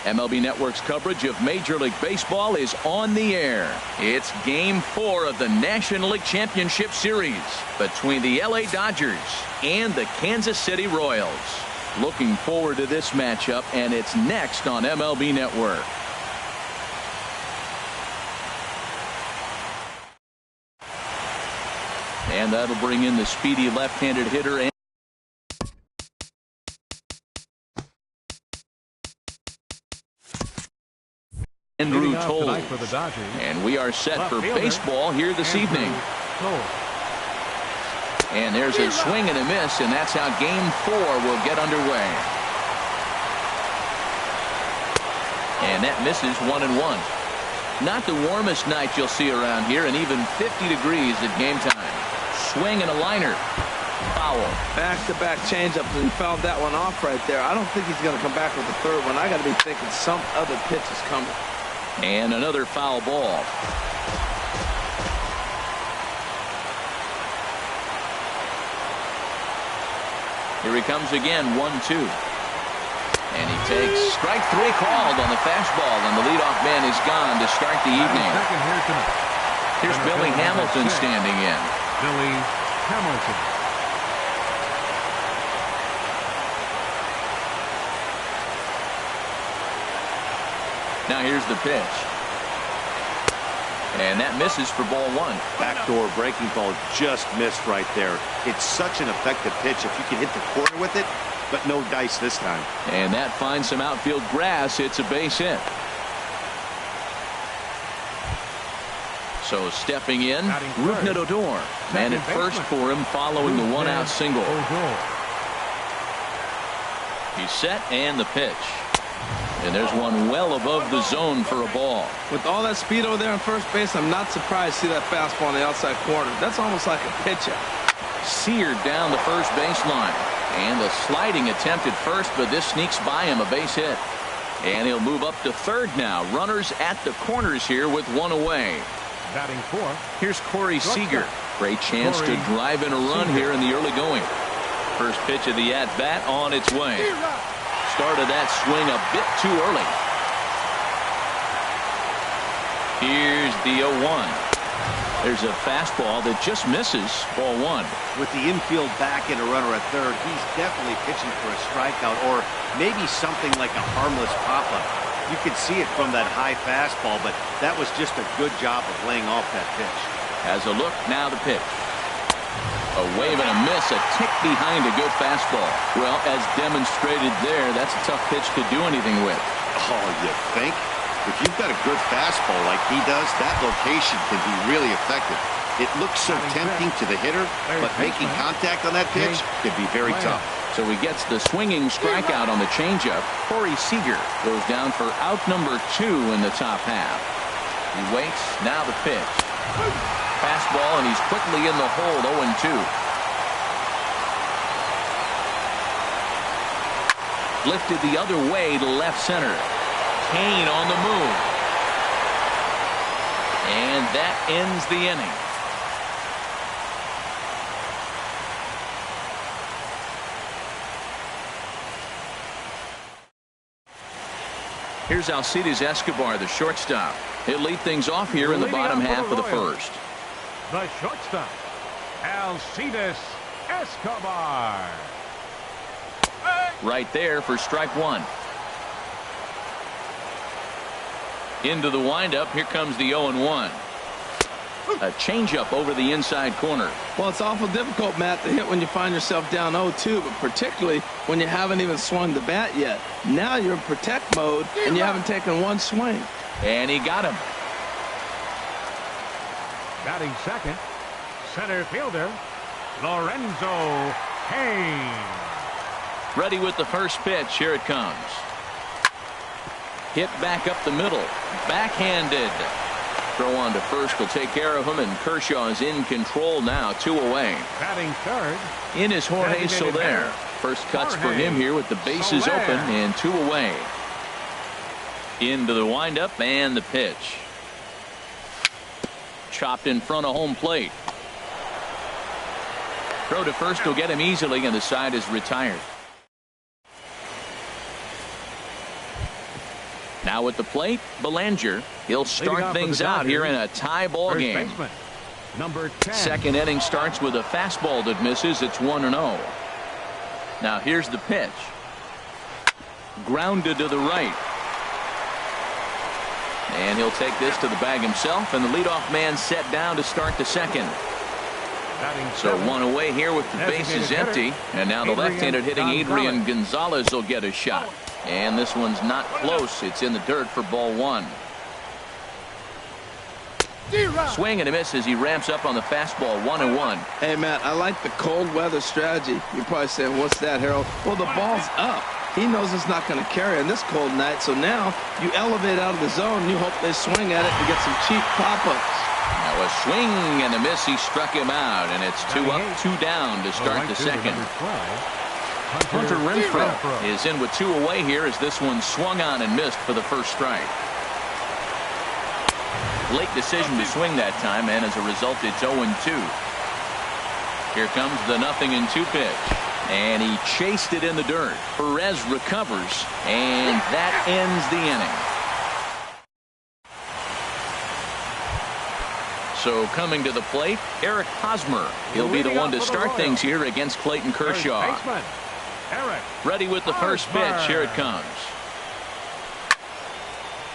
MLB Network's coverage of Major League Baseball is on the air. It's Game 4 of the National League Championship Series between the LA Dodgers and the Kansas City Royals. Looking forward to this matchup, and it's next on MLB Network. And that'll bring in the speedy left-handed hitter Andrew Toll. And we are set for baseball here this evening. And there's a swing and a miss, and that's how Game 4 will get underway. And that misses 1-1. Not the warmest night you'll see around here, and even 50 degrees at game time. Swing and a liner. Foul. Back-to-back changeup, and he fouled that one off right there. I don't think he's going to come back with the third one. I got to be thinking some other pitch is coming. And another foul ball. Here he comes again, 1-2. And he takes strike 3 called on the fastball, and the leadoff man is gone to start the evening. Here's Billy Hamilton standing in. Billy Hamilton. Now here's the pitch. And that misses for ball 1. Backdoor breaking ball just missed right there. It's such an effective pitch if you can hit the corner with it, but no dice this time. And that finds some outfield grass. It's a base hit. So stepping in, Rougned Odor. Man at first for him following the 1-out single. He's set, and the pitch. And there's one well above the zone for a ball. With all that speed over there on first base, I'm not surprised to see that fastball on the outside corner. That's almost like a pitch out. Seared down the first baseline. And the sliding attempt at first, but this sneaks by him, a base hit. And he'll move up to third now. Runners at the corners here with one away. Batting 4. Here's Corey Seager. Great chance to drive in a run here in the early going. First pitch of the at-bat on its way. Started that swing a bit too early. Here's the 0-1. There's a fastball that just misses ball 1. With the infield back and a runner at third, he's definitely pitching for a strikeout or maybe something like a harmless pop-up. You could see it from that high fastball, but that was just a good job of laying off that pitch. As a look, now the pitch. A wave and a miss, a tick behind a good fastball. Well, as demonstrated there, that's a tough pitch to do anything with. Oh, you think? If you've got a good fastball like he does, that location can be really effective. It looks so tempting to the hitter, but making contact on that pitch can be very tough. So he gets the swinging strikeout on the changeup. Corey Seager goes down for out number 2 in the top half. He waits, now the pitch. Fastball, and he's quickly in the hold, 0-2. Lifted the other way to left center. Kane on the move. And that ends the inning. Here's Alcides Escobar, the shortstop. He'll lead things off here in the bottom half of the first. The shortstop, Alcides Escobar. Right there for strike 1. Into the windup. Here comes the 0-1. A changeup over the inside corner. Well, it's awful difficult, Matt, to hit when you find yourself down 0-2, but particularly when you haven't even swung the bat yet. Now you're in protect mode, and you haven't taken one swing. And he got him. Batting second, center fielder, Lorenzo Cain. Ready with the first pitch. Here it comes. Hit back up the middle. Backhanded. Throw on to first will take care of him, and Kershaw is in control now, 2 away. Batting third. In is Jorge Soler. First cuts for him here with the bases open and 2 away. Into the windup and the pitch. Chopped in front of home plate. Throw to first will get him easily, and the side is retired. Now at the plate, Belanger. He'll start things out here in a tie ball game. Baseman, number 10. Second inning starts with a fastball that misses. It's 1-0. Now here's the pitch. Grounded to the right. And he'll take this to the bag himself, and the leadoff man set down to start the second. So one away here with the bases empty, and now the left-handed hitting Adrian Gonzalez will get a shot. And this one's not close. It's in the dirt for ball one. Swing and a miss as he ramps up on the fastball. 1-1. Hey, Matt, I like the cold weather strategy. You're probably saying, what's that, Harold? Well, the ball's up. He knows it's not going to carry on this cold night, so now you elevate out of the zone. You hope they swing at it to get some cheap pop-ups. Now a swing and a miss. He struck him out, and it's 2 up, 2 down to start the second. Hunter Renfroe is in with 2 away here as this one swung on and missed for the first strike. Late decision to swing that time, and as a result, it's 0-2. Here comes the 0-2 pitch. And he chased it in the dirt. Perez recovers, and that ends the inning. So coming to the plate, Eric Hosmer. He'll be the one to start things here against Clayton Kershaw. Ready with the first pitch. Here it comes.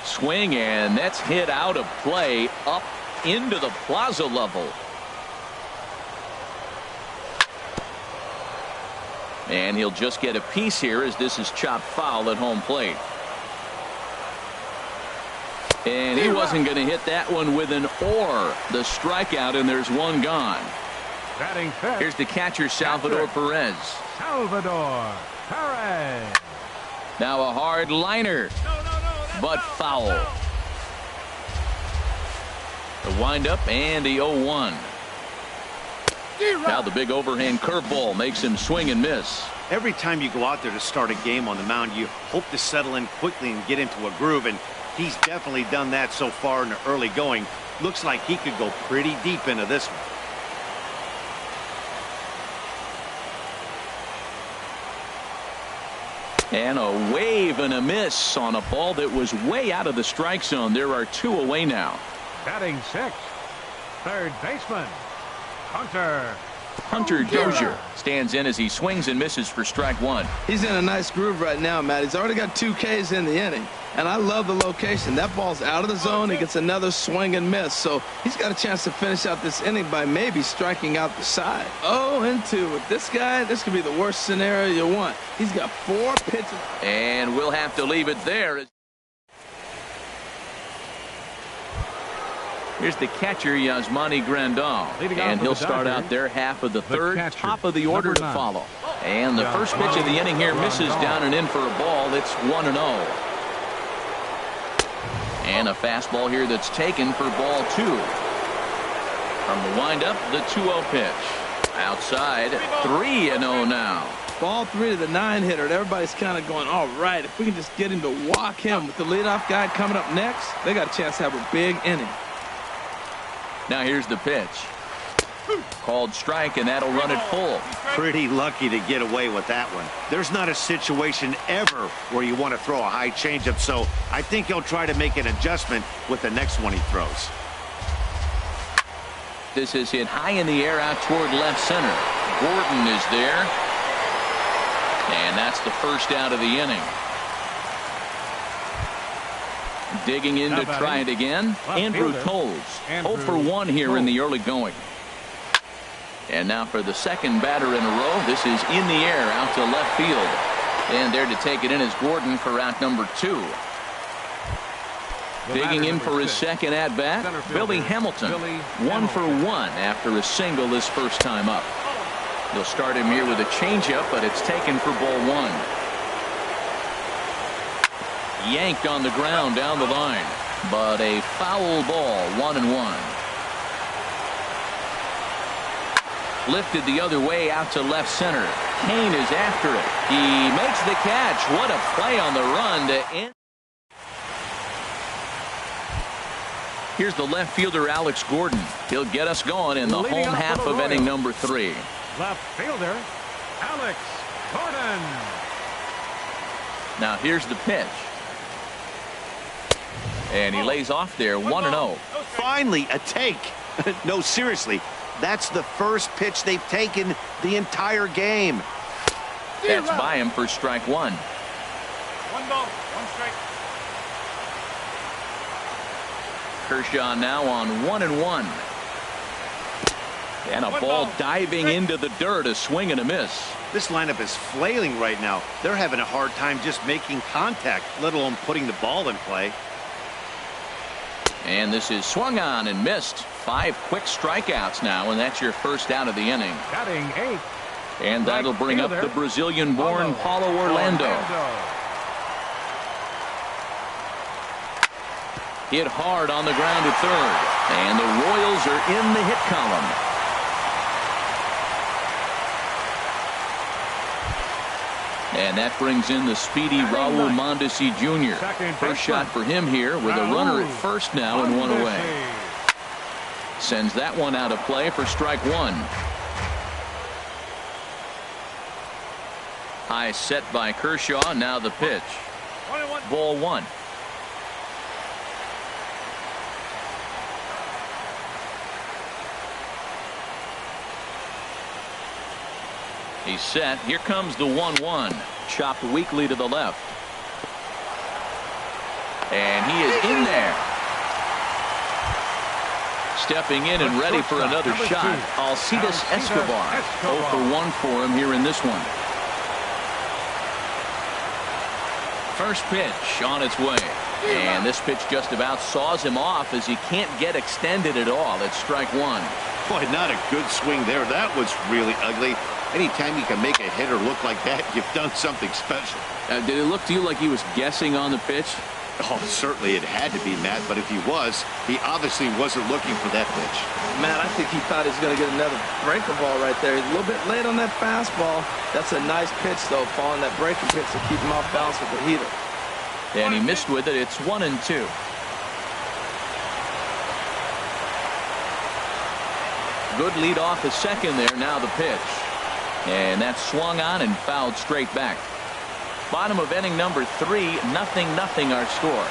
Swing, and that's hit out of play up into the plaza level. And he'll just get a piece here as this is chopped foul at home plate. And he wasn't going to hit that one with an or. The strikeout, and there's one gone. Here's the catcher, Salvador Perez. Salvador Perez. Now a hard liner, but foul. The windup and the 0-1. Now the big overhand curveball makes him swing and miss. Every time you go out there to start a game on the mound, you hope to settle in quickly and get into a groove, and he's definitely done that so far in the early going. Looks like he could go pretty deep into this one. And a wave and a miss on a ball that was way out of the strike zone. There are 2 away now. Batting 6th, third baseman, Hunter Dozier stands in as he swings and misses for strike 1. He's in a nice groove right now, Matt. He's already got 2 Ks in the inning, and I love the location. That ball's out of the zone. He gets another swing and miss, so he's got a chance to finish out this inning by maybe striking out the side. 0-2 with this guy. This could be the worst scenario you want. He's got 4 pitches. And we'll have to leave it there. Here's the catcher, Yasmani Grandal, and he'll start out their half of the third, top of the order to follow. And the first pitch of the inning here misses down and in for a ball. It's 1-0. And a fastball here that's taken for ball 2. From the windup, the 2-0 pitch. Outside, 3-0 now. Ball 3 to the 9-hitter, and everybody's kind of going, all right, if we can just get him to walk him with the leadoff guy coming up next, they got a chance to have a big inning. Now here's the pitch. Called strike, and that'll run it full. Pretty lucky to get away with that one. There's not a situation ever where you want to throw a high changeup, so I think he'll try to make an adjustment with the next one he throws. This is hit high in the air out toward left center. Gordon is there. And that's the first out of the inning. Digging in to try it again, Andrew Toles. 0 for 1 here in the early going. And now for the second batter in a row. This is in the air out to left field. And there to take it in is Gordon for out number 2. Digging in for his second at-bat, Billy Hamilton. 1 for 1 after a single his first time up. They'll start him here with a changeup, but it's taken for ball 1. Yanked on the ground down the line, but a foul ball. 1-1. Lifted the other way out to left center. Kane is after it. He makes the catch. What a play on the run to end. Here's the left fielder, Alex Gordon. He'll get us going in the home half of inning number 3. Left fielder, Alex Gordon. Now here's the pitch. And he lays off there 1-0. Finally, a take. No, seriously, that's the first pitch they've taken the entire game. That's by him for strike one. 1 ball, 1 strike. Kershaw now on 1-1. And a ball diving into the dirt, a swing and a miss. This lineup is flailing right now. They're having a hard time just making contact, let alone putting the ball in play. And this is swung on and missed. 5 quick strikeouts now, and that's your first out of the inning. Batting 8. And that'll bring up the Brazilian-born Paulo Orlando. Hit hard on the ground at third. And the Royals are in the hit column. And that brings in the speedy Raul Mondesi Jr. First shot for him here with a runner at first now and 1 away. Sends that one out of play for strike one. High set by Kershaw. Now the pitch. Ball one. He's set. Here comes the 1-1. Chopped weakly to the left. And he is in there. Stepping in and ready for another shot. Alcides Escobar. 0 for 1 for him here in this one. First pitch on its way. And this pitch just about saws him off as he can't get extended at all. It's strike one. Boy, not a good swing there. That was really ugly. Anytime you can make a hitter look like that, you've done something special. Did it look to you like he was guessing on the pitch? Oh, certainly it had to be, Matt, but if he was, he obviously wasn't looking for that pitch. Matt, I think he thought he was going to get another breaker ball right there. He's a little bit late on that fastball. That's a nice pitch, though, following that breaking pitch to keep him off balance with the heater. And he missed with it. It's 1-2. Good lead off the second there. Now the pitch. And that's swung on and fouled straight back. Bottom of inning number 3, 0-0 our score.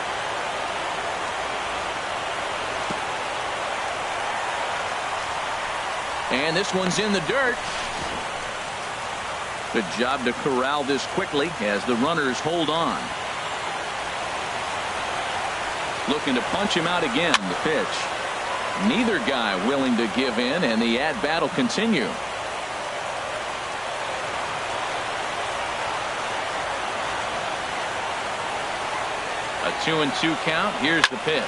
And this one's in the dirt. Good job to corral this quickly as the runners hold on. Looking to punch him out again. The pitch. Neither guy willing to give in, and the at-bat will continue. A 2-2 count. Here's the pitch.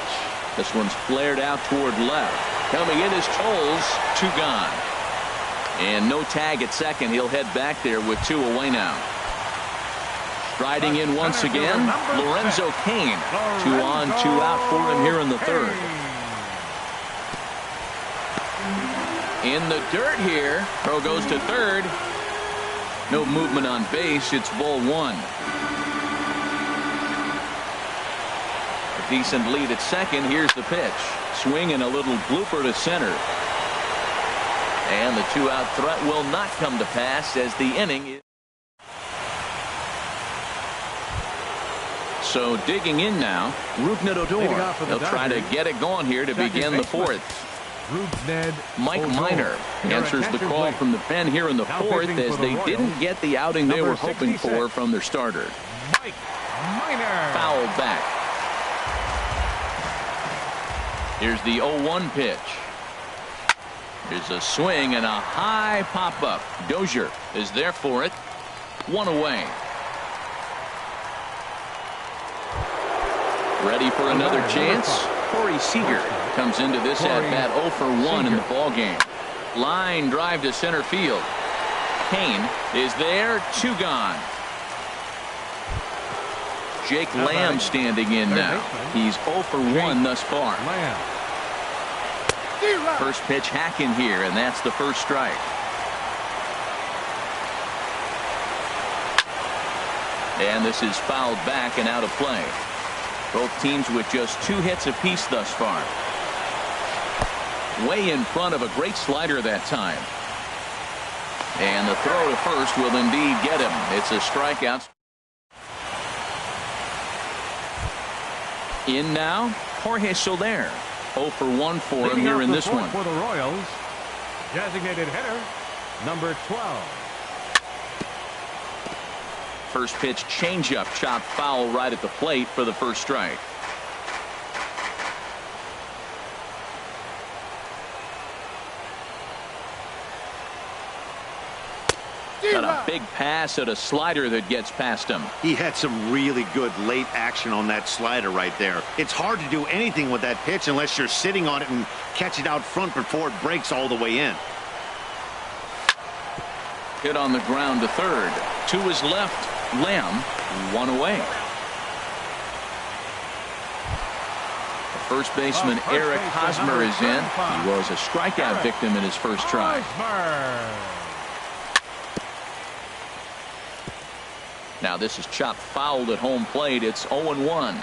This one's flared out toward left. Coming in is Tolles. 2 gone. And no tag at second. He'll head back there with 2 away now. Striding in once again, Lorenzo Cain. 2 on, 2 out for him here in the third. In the dirt here. Throw goes to third. No movement on base. It's ball one. A decent lead at second. Here's the pitch. Swing and a little blooper to center. And the 2-out threat will not come to pass as the inning is. So digging in now, Rougned Odor. They'll try to get it going here to begin the fourth. Mike Minor answers the call from the pen here in the fourth as they didn't get the outing they were hoping for from their starter. Mike Minor. Fouled back. Here's the 0-1 pitch. Here's a swing and a high pop-up. Dozier is there for it. 1 away. Ready for another chance. Corey Seager comes into this at-bat 0 for 1 in the ballgame. Line drive to center field. Cain is there. 2 gone. Jake Lamb standing in now. He's 0 for 1 thus far. First pitch hacking here, and that's the first strike. And this is fouled back and out of play. Both teams with just 2 hits apiece thus far. Way in front of a great slider that time. And the throw to first will indeed get him. It's a strikeout. In now, Jorge Soler. 0 for 1 for him Leading here off in the this fourth one. for the Royals, designated hitter, number 12. First pitch changeup, chopped foul right at the plate for the first strike. Got a big pass at a slider that gets past him. He had some really good late action on that slider right there. It's hard to do anything with that pitch unless you're sitting on it and catch it out front before it breaks all the way in. Hit on the ground to third. To his left, Lamb, 1 away. The first baseman, Eric Hosmer, is in. He was a strikeout victim in his first try. Now this is chopped fouled at home plate. It's 0-1.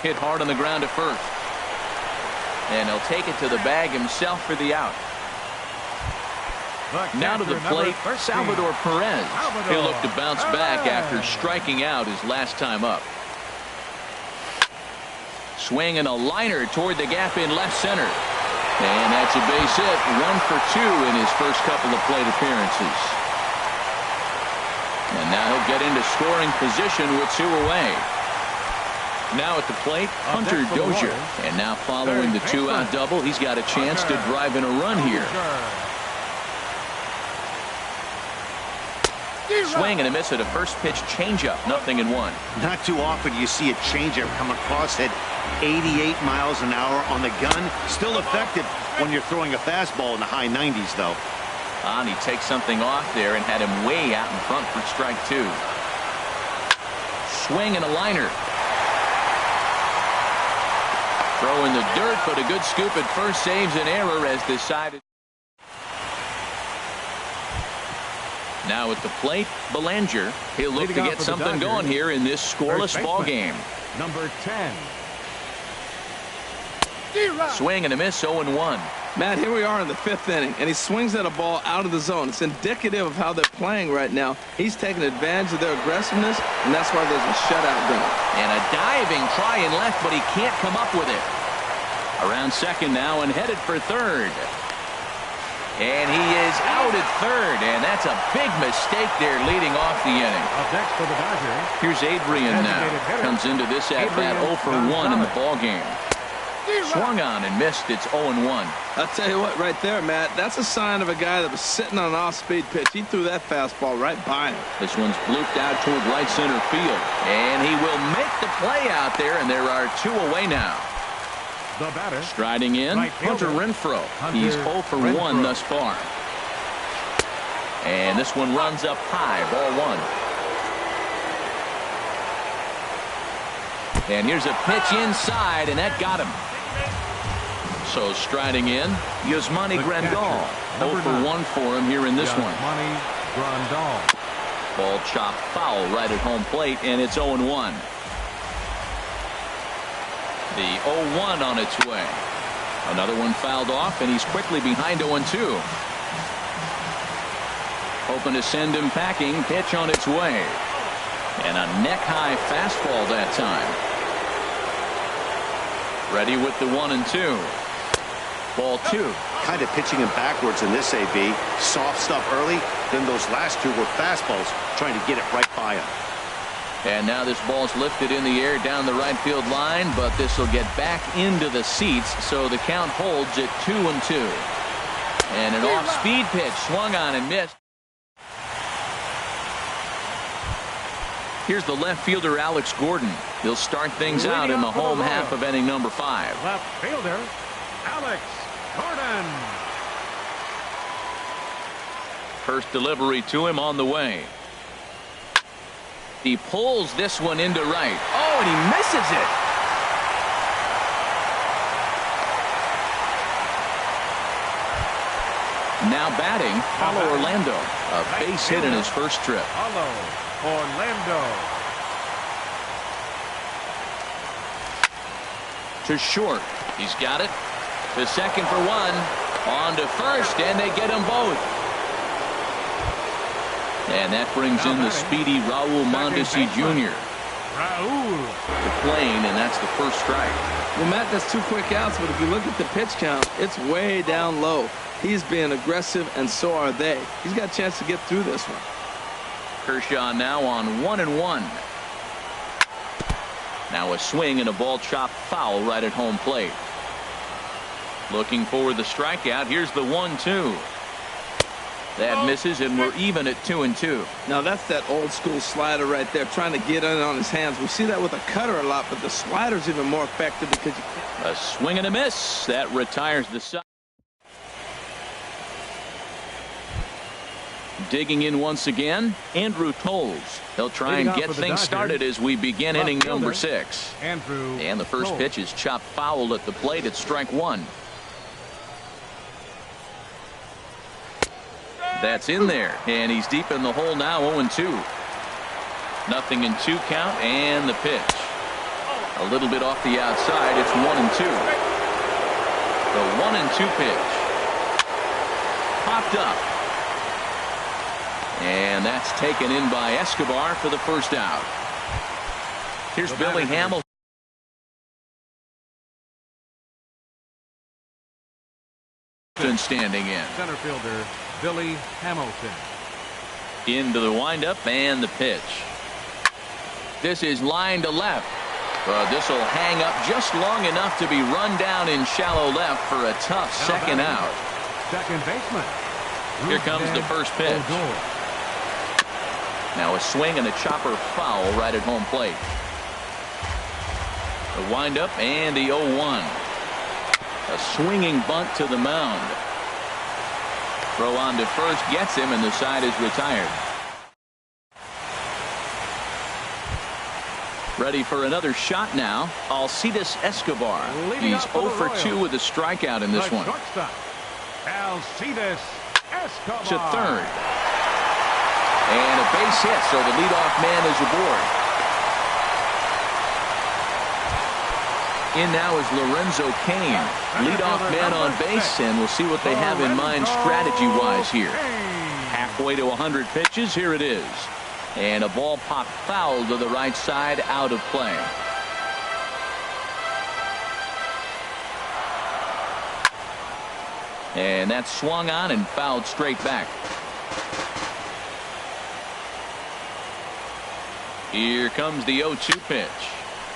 Hit hard on the ground to first. And he'll take it to the bag himself for the out. Now to the plate, Salvador Perez. He'll look to bounce back after striking out his last time up. Swinging a liner toward the gap in left center. And that's a base hit. 1 for 2 in his first couple of plate appearances. And now he'll get into scoring position with 2 away. Now at the plate, Hunter Dozier. And now following the 2-out double, he's got a chance to drive in a run here. Swing and a miss at a first pitch changeup. 0-1. Not too often you see a changeup come across at 88 miles an hour on the gun. Still effective when you're throwing a fastball in the high 90s, though. And he takes something off there and had him way out in front for strike 2. Swing and a liner. Throw in the dirt, but a good scoop at first saves an error as decided. Now at the plate, Belanger. He'll look to get something going here in this scoreless ball game. Number 10. Swing and a miss, 0-1. Matt, here we are in the 5th inning, and he swings at a ball out of the zone. It's indicative of how they're playing right now. He's taking advantage of their aggressiveness, and that's why there's a shutout going. And a diving try in left, but he can't come up with it. Around second now and headed for third. And he is out at third, and that's a big mistake there leading off the inning. Up next for the Dodgers. Here's Adrian now. Comes into this at-bat 0 for 1 in the ball game. Swung on and missed. It's 0-1. I'll tell you what, right there, Matt, that's a sign of a guy that was sitting on an off-speed pitch. He threw that fastball right by him. This one's blooped out toward right center field. And he will make the play out there, and there are 2 away now. The batter. Striding in, Hunter Renfroe. He's 0 for 1 thus far. And this one runs up high, ball 1. And here's a pitch inside, and that got him. So striding in, Yasmani Grandal. 0 for 1 for him here in this one. Yasmani Grandal. Ball chopped foul right at home plate, and it's 0-1. The 0-1 on its way. Another one fouled off, and he's quickly behind 0-2. Hoping to send him packing. Pitch on its way. And a neck-high fastball that time. Ready with the 1-2. Ball 2. Kind of pitching him backwards in this AB. Soft stuff early, then those last 2 were fastballs, trying to get it right by him. And now this ball's lifted in the air down the right field line, but this will get back into the seats, so the count holds at 2-2. And an off-speed pitch swung on and missed. Here's the left fielder, Alex Gordon. He'll start things out in the home half of inning number 5. Left fielder, Alex Gordon. First delivery to him on the way. He pulls this one into right. Oh, and he misses it. Now batting, Paulo Orlando. A base hit in his first trip. Paulo Orlando. To short. He's got it. To second for 1. On to first, and they get them both. And that brings in the speedy Raul Mondesi Jr. to plane, and that's the first strike. Well, Matt, that's 2 quick outs, but if you look at the pitch count, it's way down low. He's being aggressive, and so are they. He's got a chance to get through this one. Kershaw now on 1-1. Now a swing and a ball chopped foul right at home plate. Looking for the strikeout. Here's the 1-2. That misses, and we're even at 2-2. Now that's that old school slider right there, trying to get in on his hands. We see that with a cutter a lot, but the slider's even more effective because you can't. A swing and a miss. That retires the side. Digging in once again, Andrew Toles. He'll try and get things started as we begin inning number 6. And the first pitch is chopped foul at the plate at strike 1. That's in there, and he's deep in the hole now. 0-2. Nothing in 2 count, and the pitch a little bit off the outside. It's 1-2. The 1-2 pitch popped up, and that's taken in by Escobar for the first out. Here's Billy Hamilton standing in. Center fielder Billy Hamilton. Into the windup and the pitch. This is line to left. This will hang up just long enough to be run down in shallow left for a tough second out. Second baseman. Here comes the first pitch. Now a swing and a chopper foul right at home plate. The windup and the 0-1. A swinging bunt to the mound. Throw on to first gets him, and the side is retired. Ready for another shot now. Alcides Escobar. He's 0 for 2 with a strikeout in this one. Alcides Escobar. To third. And a base hit, so the leadoff man is aboard. In now is Lorenzo Cain, leadoff man on base, and we'll see what they have in mind strategy-wise here. Halfway to 100 pitches, here it is. And a ball popped foul to the right side, out of play. And that's swung on and fouled straight back. Here comes the 0-2 pitch.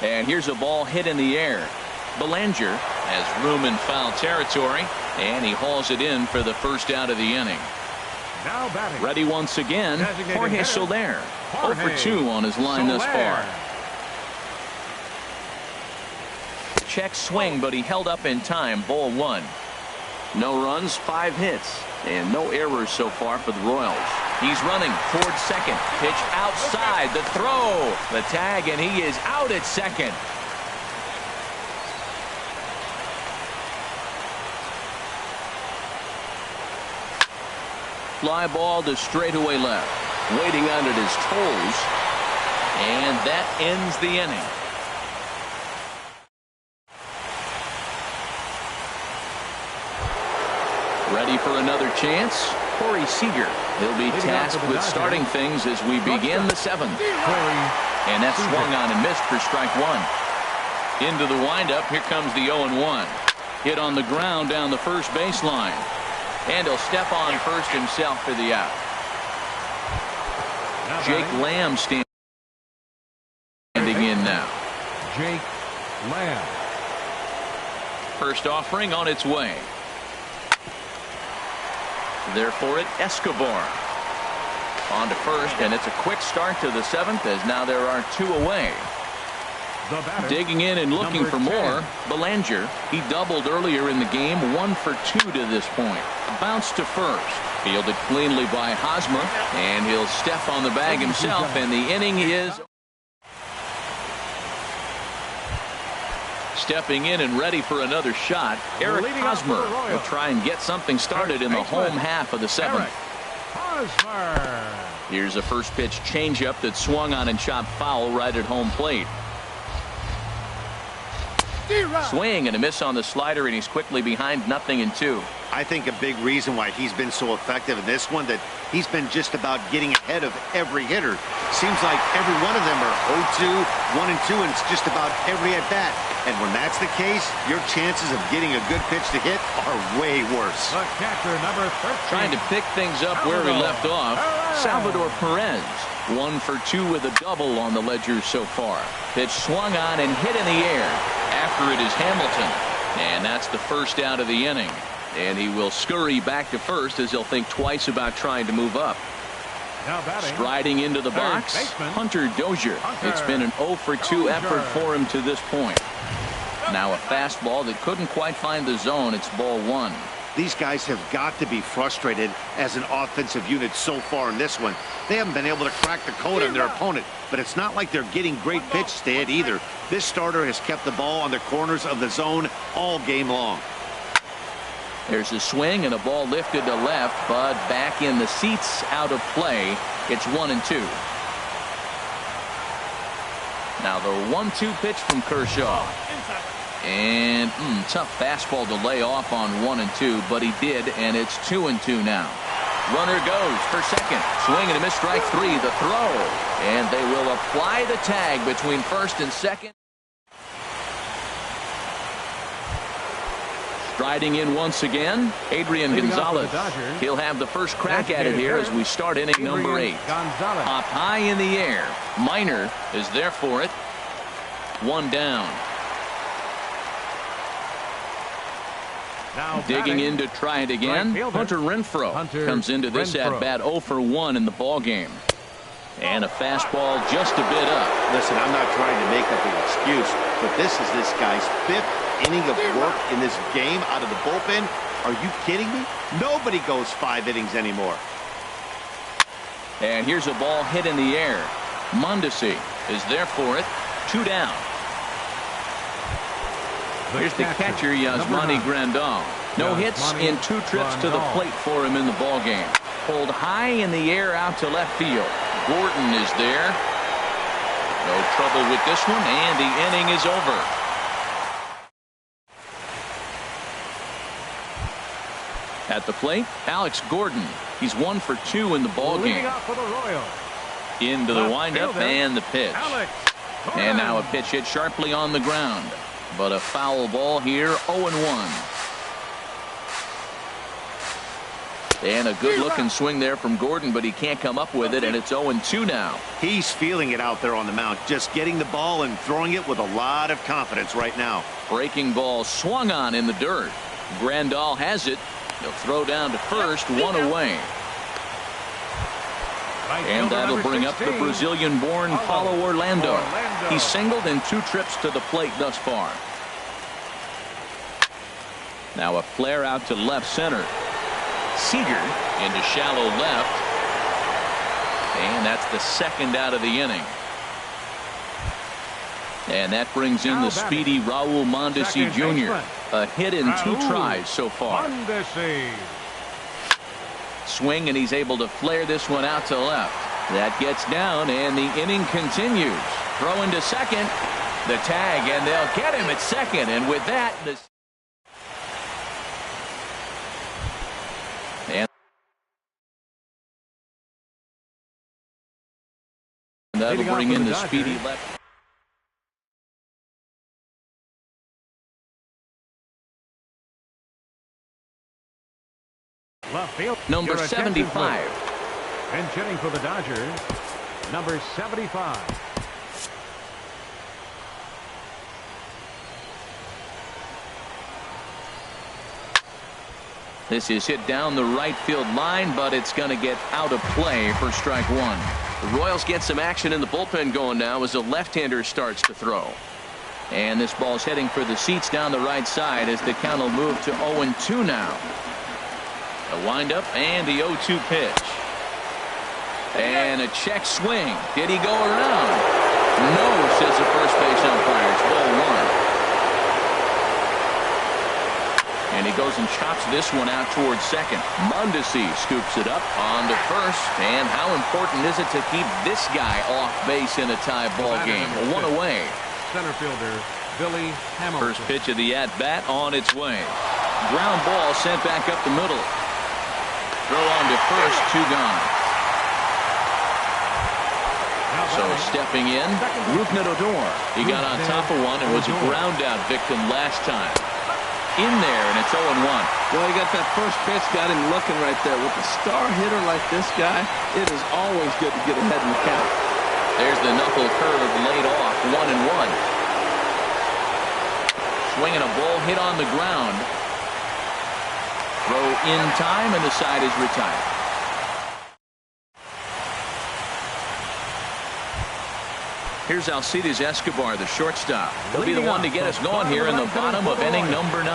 And here's a ball hit in the air. Belanger has room in foul territory, and he hauls it in for the first out of the inning. Now batting. Ready once again, Jorge Soler. 0 for 2 on his line thus far. Check swing, but he held up in time. Ball 1. No runs, 5 hits, and no errors so far for the Royals. He's running towards second. Pitch outside. The throw. The tag, and he is out at second. Fly ball to straightaway left. Waiting on it is Toles. And that ends the inning. Ready for another chance? Corey Seager. He'll be tasked with starting things as we begin the 7th. And that's swung on and missed for strike 1. Into the windup. Here comes the 0-1. Hit on the ground down the first baseline. And he'll step on first himself for the out. Jake Lamb standing in now. Jake Lamb. First offering on its way. There for it, Escobar. On to first, and it's a quick start to the 7th, as now there are 2 away. Digging in and looking for more, Belanger. He doubled earlier in the game, 1 for 2 to this point. A bounce to first. Fielded cleanly by Hosmer, and he'll step on the bag himself, and the inning is... Stepping in and ready for another shot, Eric Hosmer will try and get something started in the home half of the 7th. Here's a first pitch changeup that swung on and chopped foul right at home plate. Swing and a miss on the slider, and he's quickly behind 0-2. I think a big reason why he's been so effective in this one, that he's been just about getting ahead of every hitter. Seems like every one of them are 0-2, 1-2, and it's just about every at-bat. And when that's the case, your chances of getting a good pitch to hit are way worse. The catcher, number 13. Trying to pick things up where we left off. Salvador Perez, 1 for 2 with a double on the ledger so far. Pitch swung on and hit in the air. After it is Hamilton. And that's the first out of the inning. And he will scurry back to first as he'll think twice about trying to move up. Now batting. Striding into the box, baseman, Hunter Dozier. It's been an 0 for 2 effort for him to this point. Now a fastball that couldn't quite find the zone. It's ball 1. These guys have got to be frustrated as an offensive unit so far in this one. They haven't been able to crack the code on their opponent, but it's not like they're getting great pitches to hit either. This starter has kept the ball on the corners of the zone all game long. There's a swing and a ball lifted to left, but back in the seats, out of play. It's 1-2. Now the 1-2 pitch from Kershaw. And tough fastball to lay off on 1-2, but he did, and it's 2-2 now. Runner goes for second. Swing and a miss, strike 3. The throw. And they will apply the tag between first and second. Striding in once again, Adrian Gonzalez. He'll have the first crack at it here as we start inning number 8. Up high in the air. Minor is there for it. 1 down. Now digging in to try it again. Hunter Renfroe comes into this at-bat 0 for 1 in the ball game. And a fastball just a bit up. Listen, I'm not trying to make up an excuse, but this is this guy's 5th inning of work in this game out of the bullpen. Are you kidding me? Nobody goes 5 innings anymore. And here's a ball hit in the air. Mondesi is there for it. 2 down. Here's the catcher, Yasmani Grandal. No hits in 2 trips to the plate for him in the ball game. Pulled high in the air out to left field. Gordon is there. No trouble with this one, and the inning is over. At the plate, Alex Gordon. He's 1 for 2 in the ball game. Into the windup and the pitch. And now a pitch hit sharply on the ground. But a foul ball here, 0-1. And a good-looking swing there from Gordon, but he can't come up with it, and it's 0-2 now. He's feeling it out there on the mound, just getting the ball and throwing it with a lot of confidence right now. Breaking ball swung on in the dirt. Grandal has it. He'll throw down to first, 1 away. And that'll bring up the Brazilian-born Paulo Orlando. He's singled in 2 trips to the plate thus far. Now a flare out to left center. Seager into shallow left. And that's the second out of the inning. And that brings in the speedy Raul Mondesi Jr. A hit in 2 tries so far. Swing, and he's able to flare this one out to left. That gets down, and the inning continues. Throw into second. The tag, and they'll get him at second. And with that, and that'll bring in the speedy left. Number 75. And hitting for the Dodgers, number 75. This is hit down the right field line, but it's going to get out of play for strike 1. The Royals get some action in the bullpen going now as a left-hander starts to throw. And this ball's heading for the seats down the right side as the count will move to 0-2 now. A windup and the 0-2 pitch. And a check swing. Did he go around? No, says the first base umpire. It's ball 1. And he goes and chops this one out towards second. Mondesi scoops it up onto first. And how important is it to keep this guy off base in a tie ball game? 1 away. Center fielder Billy Hamilton. First pitch of the at-bat on its way. ground ball sent back up the middle. Throw on to first, 2 gone. So stepping in, Odor. He got on top of one and was a ground out victim last time. In there, and it's 0-1. Well, he got that first pitch, got him looking right there. With a star hitter like this guy, it is always good to get ahead in the count. There's the knuckle curve laid off, 1-1. Swinging a ball hit on the ground. Throw in time, and the side is retired. Here's Alcides Escobar, the shortstop. He'll be the one to get us going here in the bottom of inning number 9.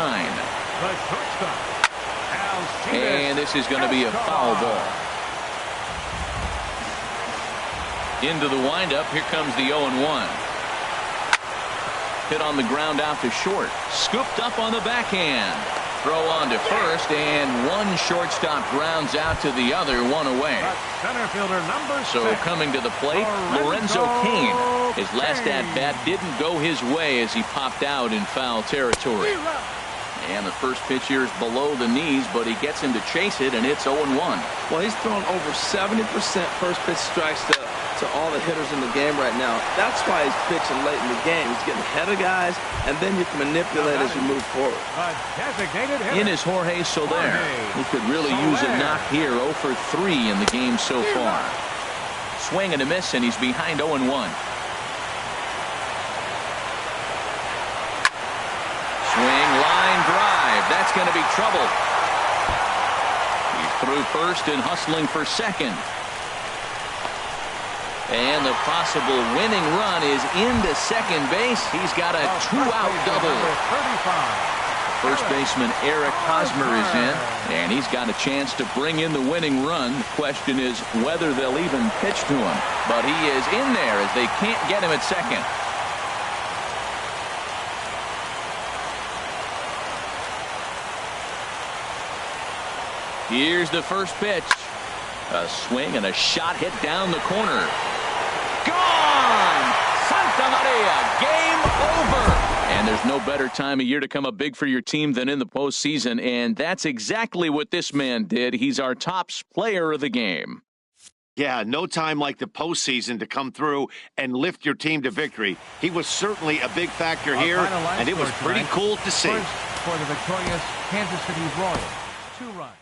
And this is going to be a foul ball. Into the windup. Here comes the 0-1. Hit on the ground out to short. Scooped up on the backhand. Throw on to first, and one shortstop grounds out to the other, 1 away. Center fielder number 6. So coming to the plate, Lorenzo Cain. His last at-bat didn't go his way as he popped out in foul territory. And the first pitch here is below the knees, but he gets him to chase it, and it's 0-1. Well, he's thrown over 70% first pitch strikes to all the hitters in the game right now. That's why he's pitching late in the game. He's getting ahead of guys, and then you can manipulate as you move forward. In is Jorge Soler, who could really use a knock here. 0 for 3 in the game so far. Swing and a miss, and he's behind 0-1. Swing, line drive. That's going to be trouble. He's through first and hustling for second. And the possible winning run is into second base. He's got a 2-out double. First baseman Eric Hosmer is in, and he's got a chance to bring in the winning run. The question is whether they'll even pitch to him. But he is in there as they can't get him at second. Here's the first pitch. A swing and a shot hit down the corner. Gone! Santa Maria, game over! And there's no better time of year to come up big for your team than in the postseason, and that's exactly what this man did. He's our top player of the game. Yeah, no time like the postseason to come through and lift your team to victory. He was certainly a big factor here, and it was pretty cool to see. First for the victorious Kansas City Royals, 2 runs.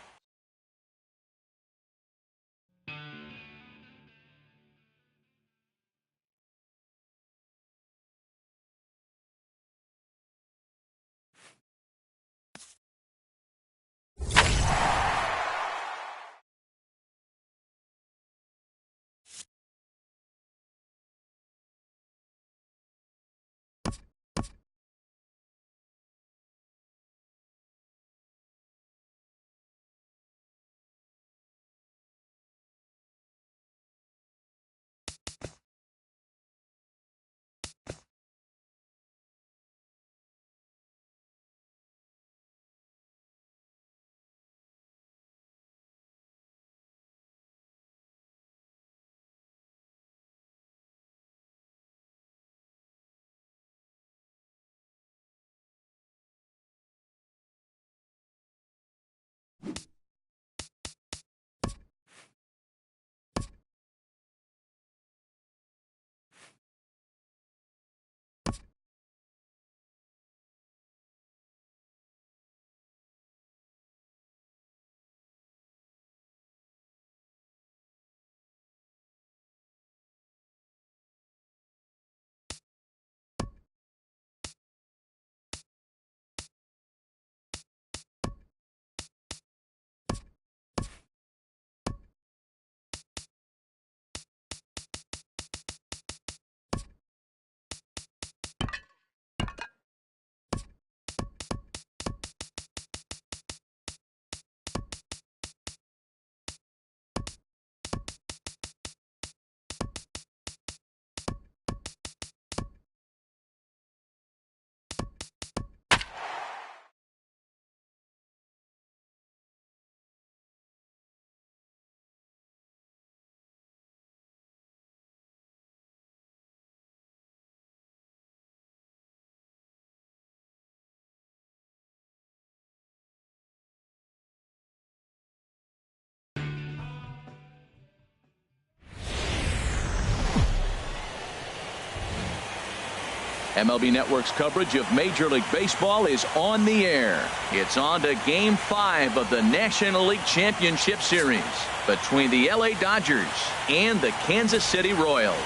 MLB Network's coverage of Major League Baseball is on the air. It's on to Game 5 of the National League Championship Series between the LA Dodgers and the Kansas City Royals.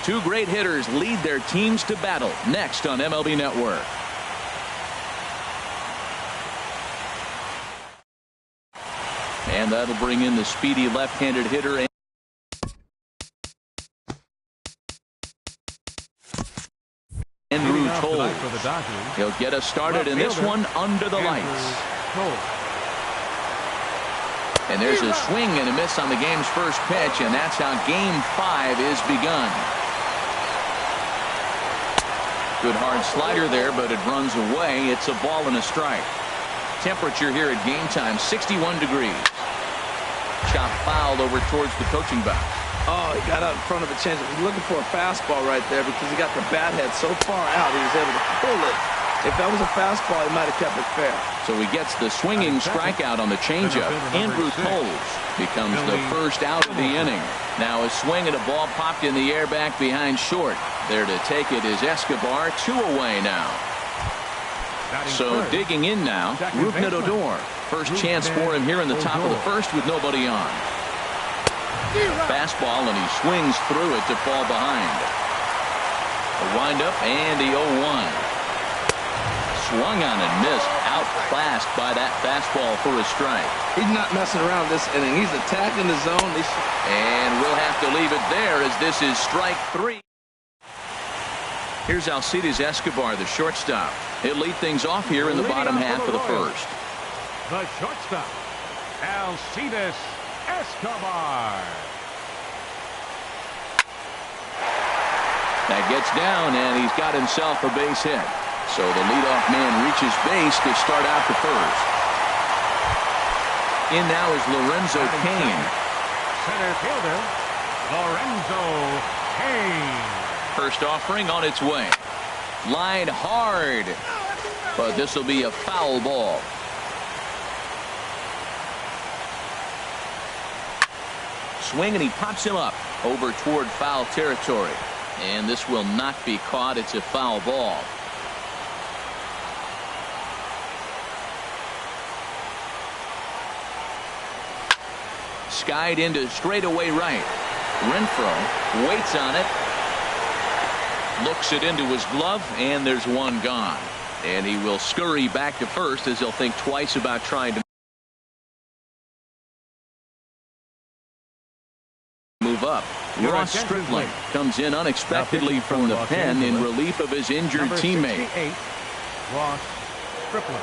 Two great hitters lead their teams to battle next on MLB Network. And that'll bring in the speedy left-handed hitter He'll get us started in this one under the lights. And there's a swing and a miss on the game's first pitch, and that's how Game 5 is begun. Good hard slider there, but it runs away. It's a ball and a strike. Temperature here at game time, 61 degrees. Chop foul over towards the coaching box. Oh, he got out in front of a changeup. He's looking for a fastball right there because he got the bat head so far out he was able to pull it. If that was a fastball, he might have kept it fair. So he gets the swinging strikeout on the changeup. Andrew Toles becomes the first out of the inning. Now a swing and a ball popped in the air back behind short. There to take it is Escobar, 2 away now. So digging in now, Rougned Odor. First chance for him here in the top of the first with nobody on. Fastball, and he swings through it to fall behind. A windup and the 0-1. Swung on and missed, outclassed by that fastball for a strike. He's not messing around this inning. He's attacking the zone. And we'll have to leave it there as this is strike 3. Here's Alcides Escobar, the shortstop. He'll lead things off here in the bottom half of the first. The shortstop, Alcides Escobar. That gets down, and he's got himself a base hit. So the leadoff man reaches base to start out the first. In now is Lorenzo Cain. Center fielder, Lorenzo Cain. First offering on its way. Line hard. But this will be a foul ball. Swing, and he pops him up over toward foul territory. And this will not be caught. It's a foul ball. Skied into straightaway right. Renfroe waits on it. Looks it into his glove, and there's one gone. And he will scurry back to first as he'll think twice about trying to move up. Ross Stripling comes in unexpectedly from the pen in relief of his injured teammate. Ross Stripling.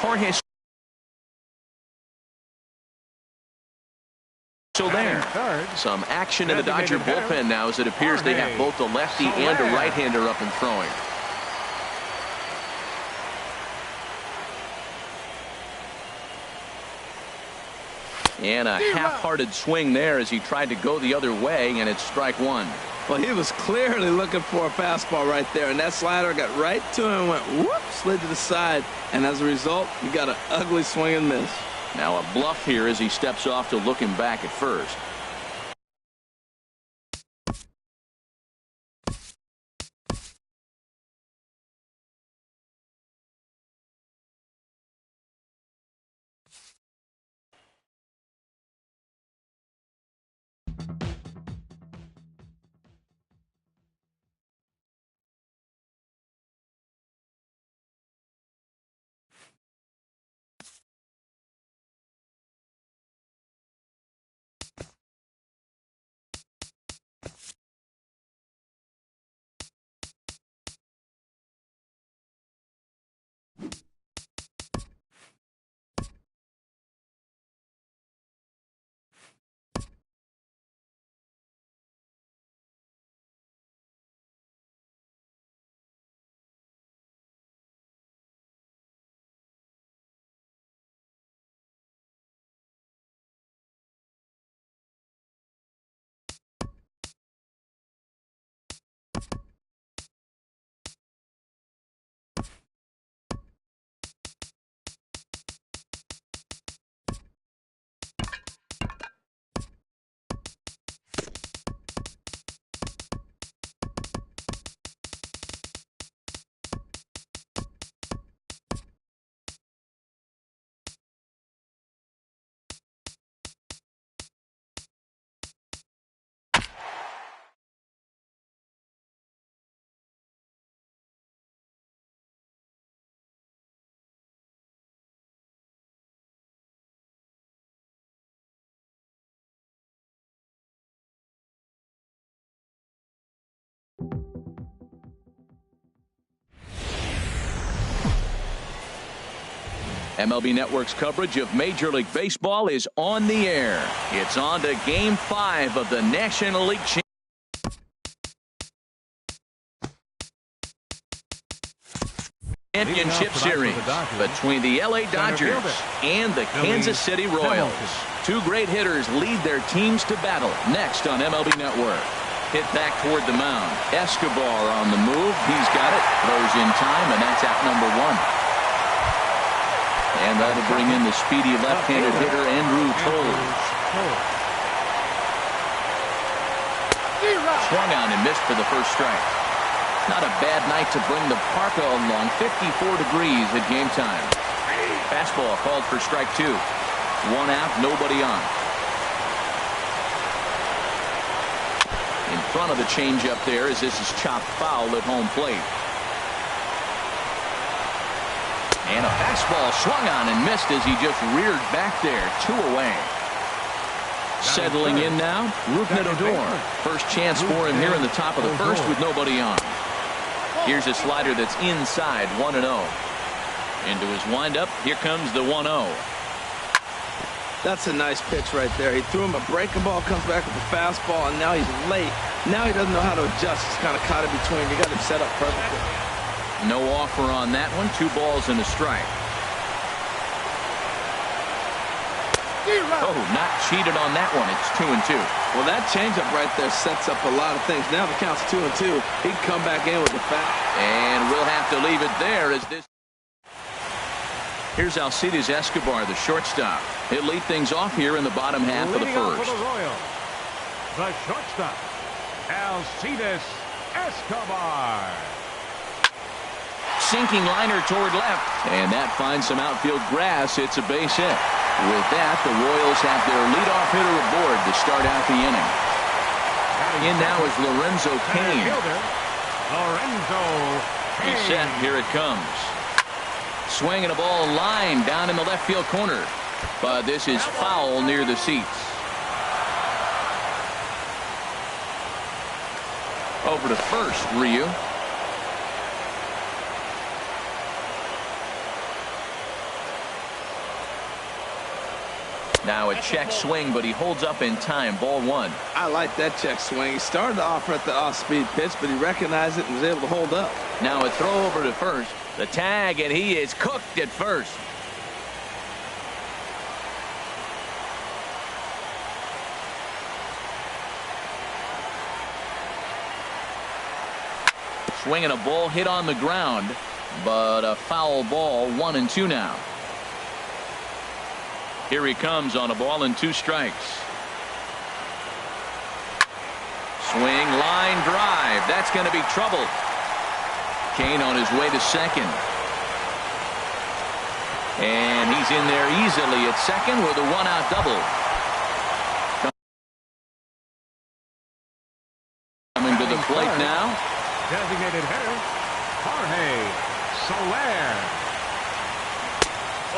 Jorge. So there, some action in the Dodger bullpen now as it appears they have both a lefty and a right-hander up and throwing. And a half-hearted swing there as he tried to go the other way, and it's strike 1. Well, he was clearly looking for a fastball right there, and that slider got right to him and went whoop, slid to the side, and as a result, he got an ugly swing and miss. Now a bluff here as he steps off to look him back at first. MLB Network's coverage of Major League Baseball is on the air. It's on to Game 5 of the National League Championship Series between the LA Dodgers and the Kansas City Royals. Two great hitters lead their teams to battle next on MLB Network. Hit back toward the mound. Escobar on the move. He's got it. Throws in time, and that's out number 1. And that'll bring in the speedy left-handed hitter, Andrew Toles. Swung on and missed for the first strike. Not a bad night to bring the parka along. 54 degrees at game time. Fastball called for strike 2. 1 out, nobody on. In front of the changeup there as this is chopped foul at home plate. And a fastball swung on and missed as he just reared back there. 2 away. Settling in now, Rougned Odor. First chance for him here in the top of the first with nobody on. Here's a slider that's inside, 1-0. Into his windup, here comes the 1-0. That's a nice pitch right there. He threw him a breaking ball, comes back with a fastball, and now he's late. Now he doesn't know how to adjust. He's kind of caught in between. You got him set up perfectly. No offer on that one. 2 balls and a strike. Oh, not cheated on that one. It's 2-2. Well, that changeup right there sets up a lot of things. Now the count's 2-2. He can come back in with the fast. And we'll have to leave it there as this. Here's Alcides Escobar, the shortstop. He'll lead things off here in the bottom half of the first. For the Royals, the shortstop, Alcides Escobar. Sinking liner toward left, and that finds some outfield grass. It's a base hit. With that, the Royals have their leadoff hitter aboard to start out the inning. In now is Lorenzo Cain. He's set. Here it comes. Swinging a ball line down in the left field corner, but this is foul near the seats. Over to first, Ryu. Now a check swing, but he holds up in time. Ball 1. I like that check swing. He started off at the off-speed pitch, but he recognized it and was able to hold up. Now a throw over to first. The tag, and he is cooked at first. Swinging a ball hit on the ground, but a foul ball. 1-2 now. Here he comes on a ball and 2 strikes. Swing, line drive. That's going to be trouble. Cain on his way to second. And he's in there easily at second with a 1-out double. Coming to the plate now. Designated hitter, Jorge Soler.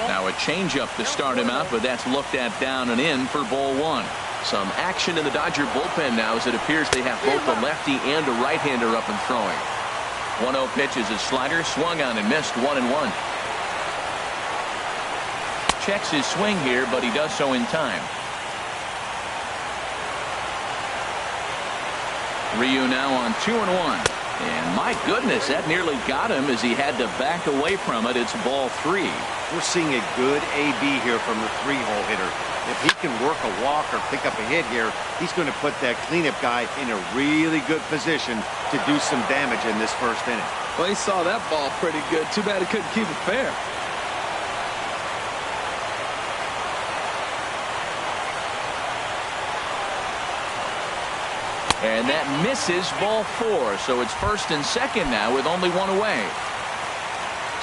Now a changeup to start him out, but that's looked at down and in for ball 1. Some action in the Dodger bullpen now as it appears they have both a lefty and a right-hander up and throwing. 1-0 pitch is a slider, swung on and missed. 1-1. Checks his swing here, but he does so in time. Ryu now on 2-1. And my goodness, that nearly got him as he had to back away from it. It's ball 3. We're seeing a good AB here from the 3-hole hitter. If he can work a walk or pick up a hit here, he's going to put that cleanup guy in a really good position to do some damage in this first inning. Well, he saw that ball pretty good. Too bad he couldn't keep it fair. And that misses ball 4. So it's first and second now with only 1 away.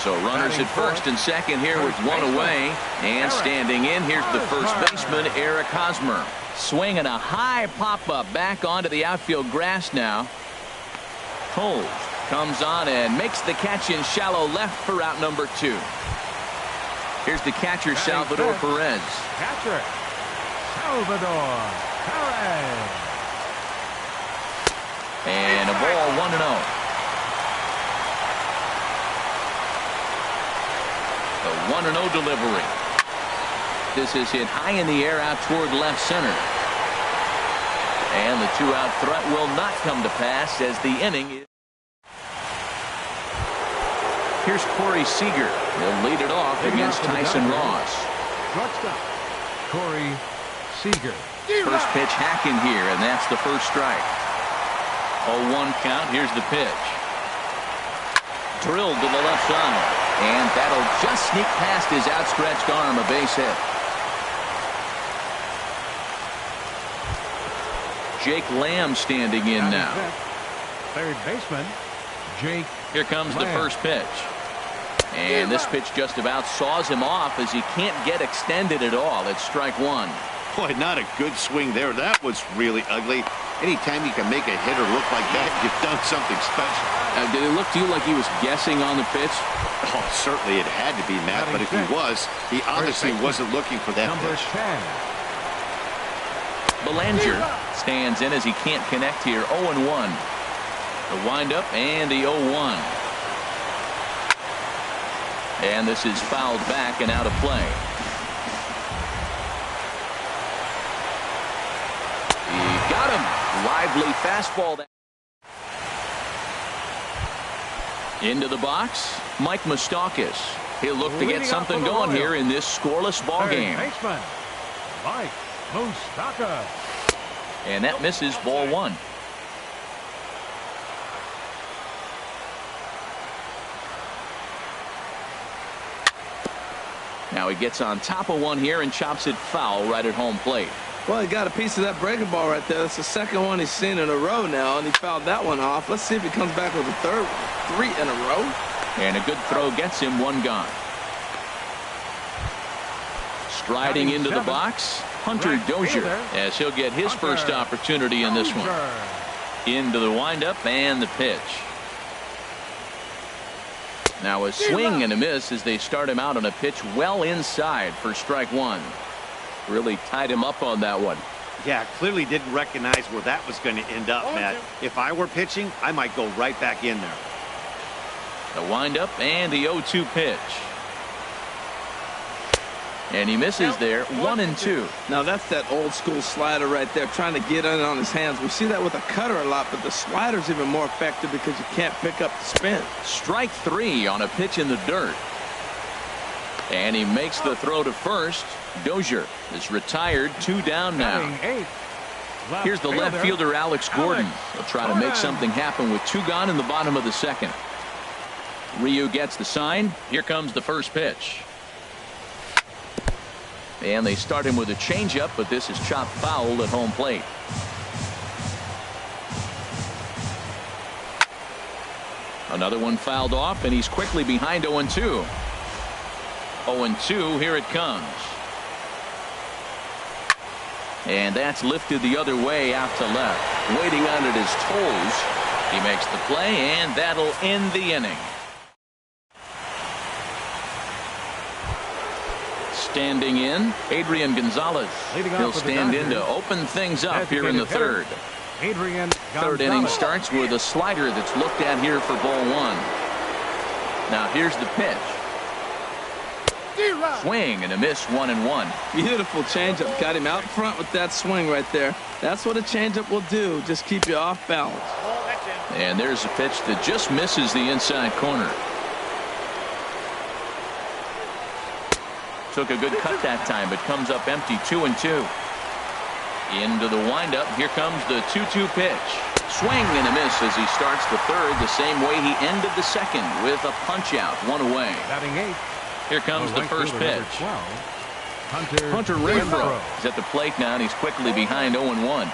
So runners at first and second here with 1 away. And standing in, here's the first baseman, Eric Hosmer. Swinging a high pop-up back onto the outfield grass now. Toles comes on and makes the catch in shallow left for out number 2. Here's the catcher, Salvador Perez. Catcher, Salvador Perez. And a ball, 1-0. The 1-0 delivery. This is hit high in the air out toward left center. And the 2-out threat will not come to pass as the inning is. Here's Corey Seager. He'll lead it off against Tyson Ross. Shortstop, Corey Seager. First pitch hacking here, and that's the first strike. 0-1 count. Here's the pitch. Drilled to the left side. And that'll just sneak past his outstretched arm, a base hit. Jake Lamb standing in now. Third baseman, Jake. Here comes the first pitch. And this pitch just about saws him off as he can't get extended at all. It's strike one. Boy, not a good swing there. That was really ugly. Anytime you can make a hitter look like that, you've done something special. Did it look to you like he was guessing on the pitch? Oh, certainly it had to be, Matt, but if he was, he obviously wasn't looking for that pitch. Belanger stands in as he can't connect here. 0-1. The windup and the 0-1. And this is fouled back and out of play. He got him. Lively fastball. Into the box, Mike Moustakas. He'll look to get something going here in this scoreless ball game. Baseman, Mike Moustakas. And that misses, ball one. Now he gets on top of one here and chops it foul right at home plate. Well, he got a piece of that breaking ball right there. That's the second one he's seen in a row now, and he fouled that one off. Let's see if he comes back with a third one. 3 in a row. And a good throw gets him one gone. Striding into the box, Hunter Dozier, as he'll get his first opportunity in this one. Into the windup and the pitch. Now a swing and a miss as they start him out on a pitch well inside for strike one. Really tied him up on that one. Yeah, clearly didn't recognize where that was going to end up, Matt. If I were pitching, I might go right back in there. The windup and the 0-2 pitch. And he misses there, 1-2. Now that's that old school slider right there, trying to get in on his hands. We see that with a cutter a lot, but the slider's even more effective because you can't pick up the spin. Strike three on a pitch in the dirt. And he makes the throw to first. Dozier is retired, 2 down now. Here's the left fielder, Alex Gordon. He'll try to make something happen with 2 gone in the bottom of the second. Ryu gets the sign. Here comes the first pitch. And they start him with a changeup, but this is chopped foul at home plate. Another one fouled off, and he's quickly behind 0-2. 0-2, here it comes. And that's lifted the other way out to left. Waiting on it his toes. He makes the play, and that'll end the inning. Standing in, Adrian Gonzalez. He'll stand in to open things up here in the third. Third inning starts with a slider that's looked at here for ball one. Now here's the pitch. Swing and a miss, 1-1. Beautiful changeup. Got him out front with that swing right there. That's what a changeup will do. Just keep you off balance. And there's a pitch that just misses the inside corner. Took a good cut that time, but comes up empty, 2-2. Into the windup. Here comes the 2-2 pitch. Swing and a miss as he starts the third the same way he ended the second with a punch out, 1 away. Batting 8. Here comes the first pitch. Hunter Renfroe is at the plate now, and he's quickly behind 0-1.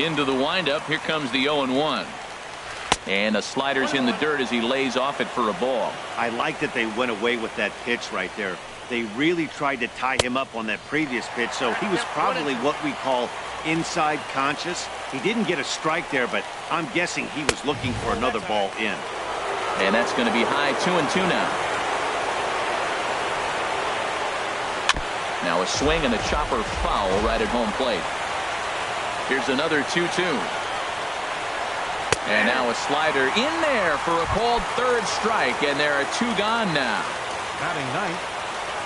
Into the windup. Here comes the 0-1. And a slider's in the dirt as he lays off it for a ball. I like that they went away with that pitch right there. They really tried to tie him up on that previous pitch, so he was probably what we call inside conscious. He didn't get a strike there, but I'm guessing he was looking for another ball in. And that's going to be high, 2-2 now. Now a swing and a chopper foul right at home plate. Here's another 2-2. And now a slider in there for a called third strike, and there are 2 gone now. Batting ninth,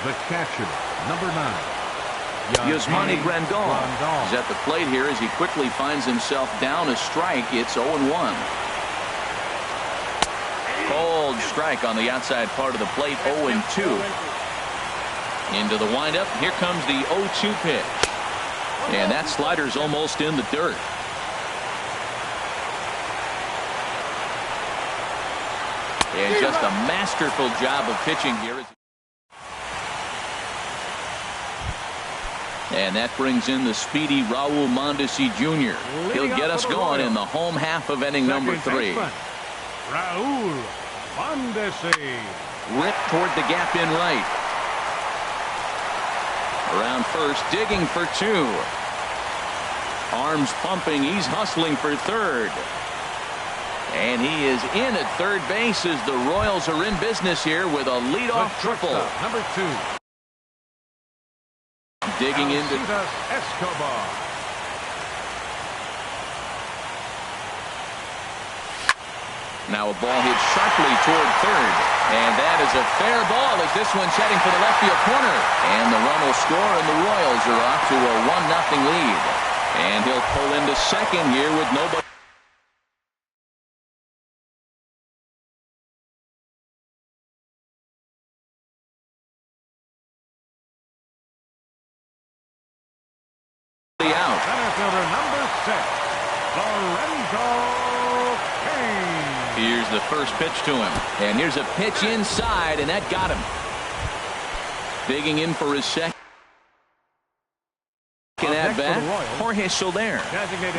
the catcher, number 9. Yasmani Grandal is at the plate here as he quickly finds himself down a strike. It's 0-1. Cold strike on the outside part of the plate, 0-2. Into the windup. Here comes the 0-2 pitch. And that slider's almost in the dirt. And just a masterful job of pitching here. And that brings in the speedy Raul Mondesi Jr. He'll get us going in the home half of inning number 3. Raul Mondesi. Ripped toward the gap in right. Around first, digging for 2. Arms pumping, he's hustling for third. And he is in at third base as the Royals are in business here with a leadoff triple. Number 2. Digging into Escobar. Now a ball hit sharply toward third. And that is a fair ball as this one's heading for the left field corner. And the run will score and the Royals are off to a 1-0 lead. And he'll pull into second here with nobody. Out. Center fielder number 6, Lorenzo Cain. Here's the first pitch to him. And here's a pitch inside, and that got him. Digging in for his second at bat, Jorge Soler.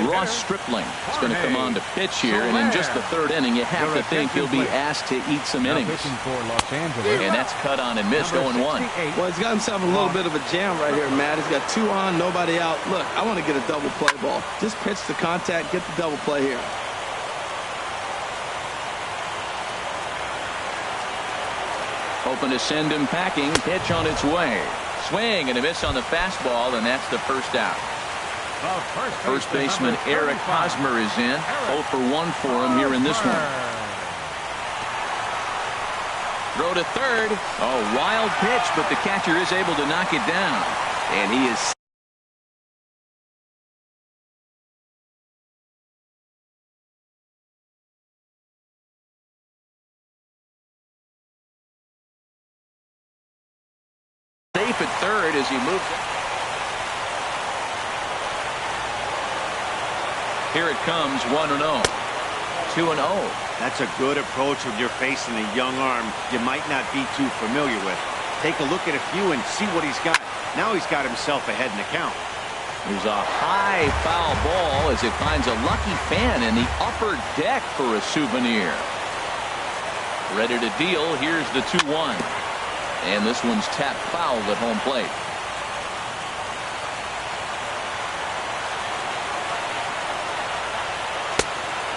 Ross Stripling is going to come on to pitch here, and in just the third inning, you have to think he'll be asked to eat some innings. And that's cut on and missed, 0-1. Well, he's got himself a little bit of a jam right here, Matt. He's got 2 on, nobody out. Look, I want to get a double play ball. Just pitch the contact, get the double play here. Hoping to send him packing. Pitch on its way. Swing and a miss on the fastball, and that's the first out. First baseman Eric Hosmer is in. 0 for 1 for him here in this one. Throw to third. A wild pitch, but the catcher is able to knock it down. And he is safe at third as he moves it. Here it comes, 1-0. 2-0. That's a good approach when you're facing a young arm you might not be too familiar with. Take a look at a few and see what he's got. Now he's got himself ahead in the count. There's a high foul ball as it finds a lucky fan in the upper deck for a souvenir. Ready to deal. Here's the 2-1. And this one's tapped foul at home plate.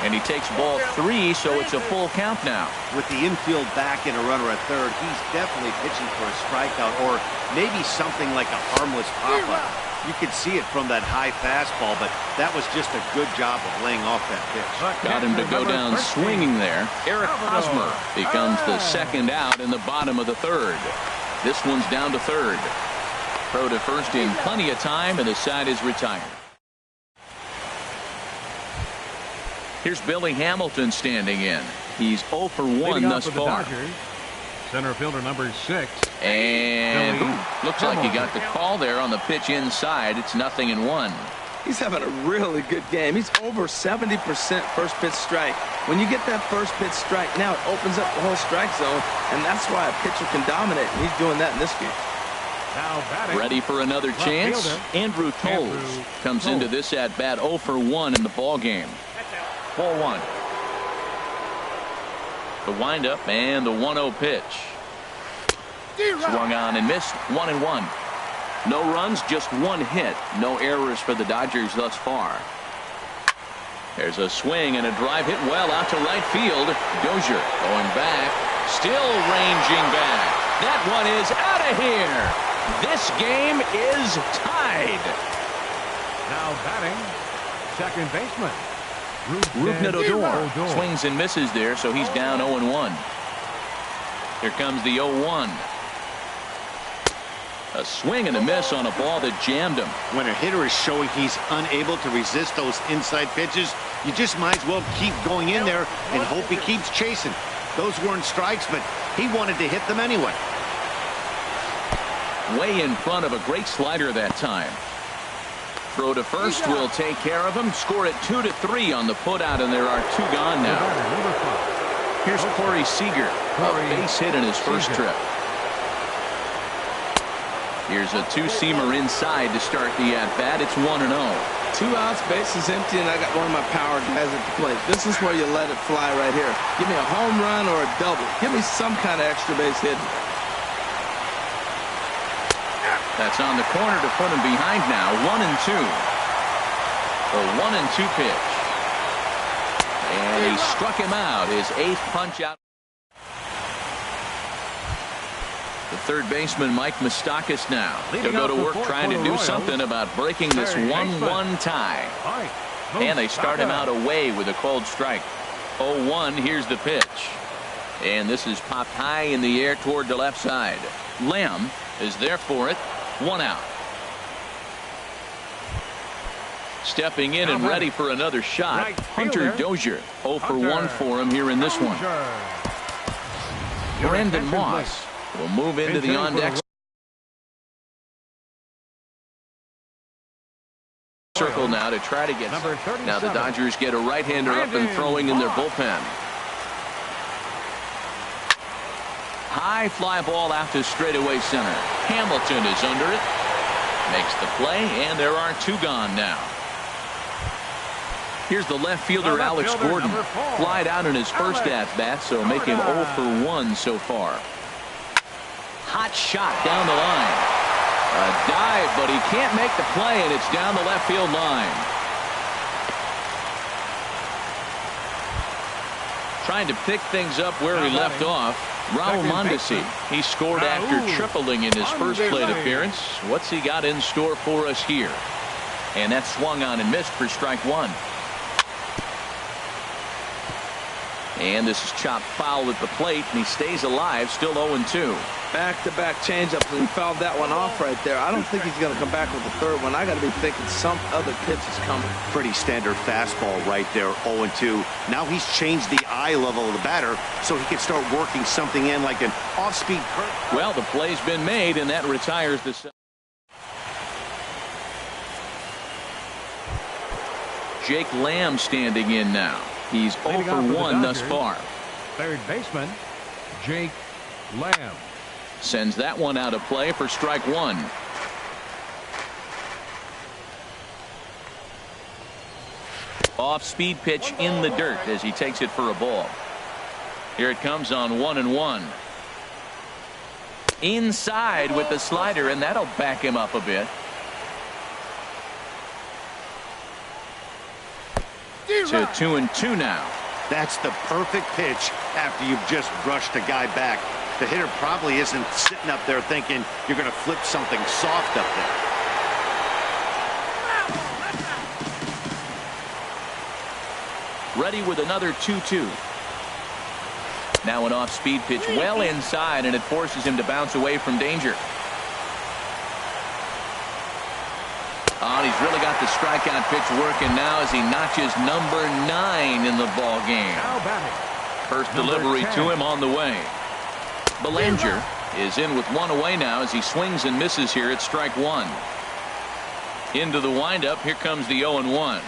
And he takes ball 3, so it's a full count now. With the infield back and a runner at third, he's definitely pitching for a strikeout or maybe something like a harmless pop-up. You could see it from that high fastball, but that was just a good job of laying off that pitch. Got him to go down swinging there. Eric Hosmer becomes the second out in the bottom of the third. This one's down to third. Throw to first in plenty of time, and the side is retired. Here's Billy Hamilton standing in. He's 0 for 1 thus far. Center fielder number 6. And looks like he got the call there on the pitch inside. It's 0-1. He's having a really good game. He's over 70% first pitch strike. When you get that first pitch strike, now it opens up the whole strike zone, and that's why a pitcher can dominate. And he's doing that in this game. Now ready for another chance. Andrew Toles comes into this at bat 0 for 1 in the ball game. 4-1. The windup and the 1-0 pitch. Swung on and missed. 1-1. No runs, just 1 hit. No errors for the Dodgers thus far. There's a swing and a drive hit well out to right field. Dozier going back. Still ranging back. That one is out of here. This game is tied. Now batting, second baseman Rougned Odor swings and misses there, so he's down 0-1. Here comes the 0-1. A swing and a miss on a ball that jammed him. When a hitter is showing he's unable to resist those inside pitches, you just might as well keep going in there and hope he keeps chasing. Those weren't strikes, but he wanted to hit them anyway. Way in front of a great slider that time. Throw to first will take care of him. Score it 2-3 on the putout, and there are 2 gone now. Here's Corey Seager. A base hit in his first trip. Here's a 2-seamer inside to start the at-bat. It's 1-0. 2 outs, bases empty, and I got one of my power guys at the plate. This is where you let it fly right here. Give me a home run or a double. Give me some kind of extra base hit. That's on the corner to put him behind now. 1-2. The 1-2 pitch. And he struck him out. His 8th punch out. The third baseman, Mike Moustakas, now. He'll go to work trying to do something about breaking this 1-1 tie. And they start him out away with a cold strike. 0-1. Here's the pitch. And this is popped high in the air toward the left side. Lamb is there for it. 1 out. Stepping in and ready for another shot. Hunter Dozier. 0 for 1 for him here in this one. Brendan Moss will move into the on-deck circle now to try to get. Now the Dodgers get a right-hander up and throwing in their bullpen. High fly ball out to straightaway center. Hamilton is under it. Makes the play, and there are 2 gone now. Here's the left fielder, Alex Gordon. Flied out in his first at-bat, so make him 0 for 1 so far. Hot shot down the line. A dive, but he can't make the play, and it's down the left field line. Trying to pick things up where he left off. Raul Mondesi. He scored after tripling in his first plate appearance. What's he got in store for us here? And that swung on and missed for strike 1. And this is chopped foul at the plate, and he stays alive, still 0-2. Back-to-back changeups, and he fouled that one off right there. I don't think he's going to come back with the third one. I got to be thinking some other pitch is coming. Pretty standard fastball right there, 0-2. Now he's changed the eye level of the batter, so he can start working something in like an off-speed curve. Well, the play's been made, and that retires the. Jake Lamb standing in now. He's 0 for 1 thus far. Third baseman, Jake Lamb. Sends that one out of play for strike 1. Off-speed pitch in the dirt as he takes it for a ball. Here it comes on 1-1. Inside with the slider, and that'll back him up a bit. To 2-2 now. That's the perfect pitch after you've just brushed a guy back. The hitter probably isn't sitting up there thinking you're going to flip something soft up there. Ready with another 2-2. Now an off-speed pitch well inside, and it forces him to bounce away from danger. Oh, he's really got the strikeout pitch working now as he notches number 9 in the ball game. First delivery to him on the way. Belanger is in with 1 away now as he swings and misses here at strike 1. Into the windup. Here comes the 0-1.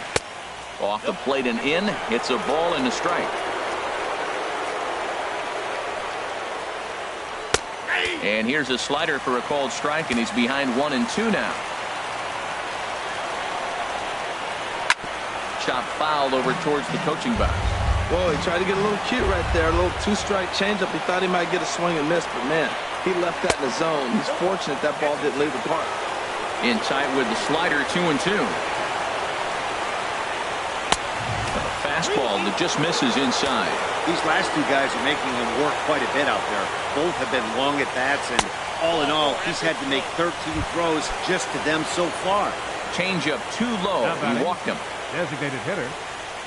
Off the plate and in. Hits a ball and a strike. And here's a slider for a called strike, and he's behind 1-2 now. Chop foul over towards the coaching box. Whoa, he tried to get a little cute right there. A little 2-strike changeup. He thought he might get a swing and miss, but man, he left that in the zone. He's fortunate that ball didn't leave the park. In tight with the slider, 2-2. A fastball that just misses inside. These last 2 guys are making him work quite a bit out there. Both have been long at bats, and all in all, he's had to make 13 throws just to them so far. Changeup too low. He walked him. Designated hitter,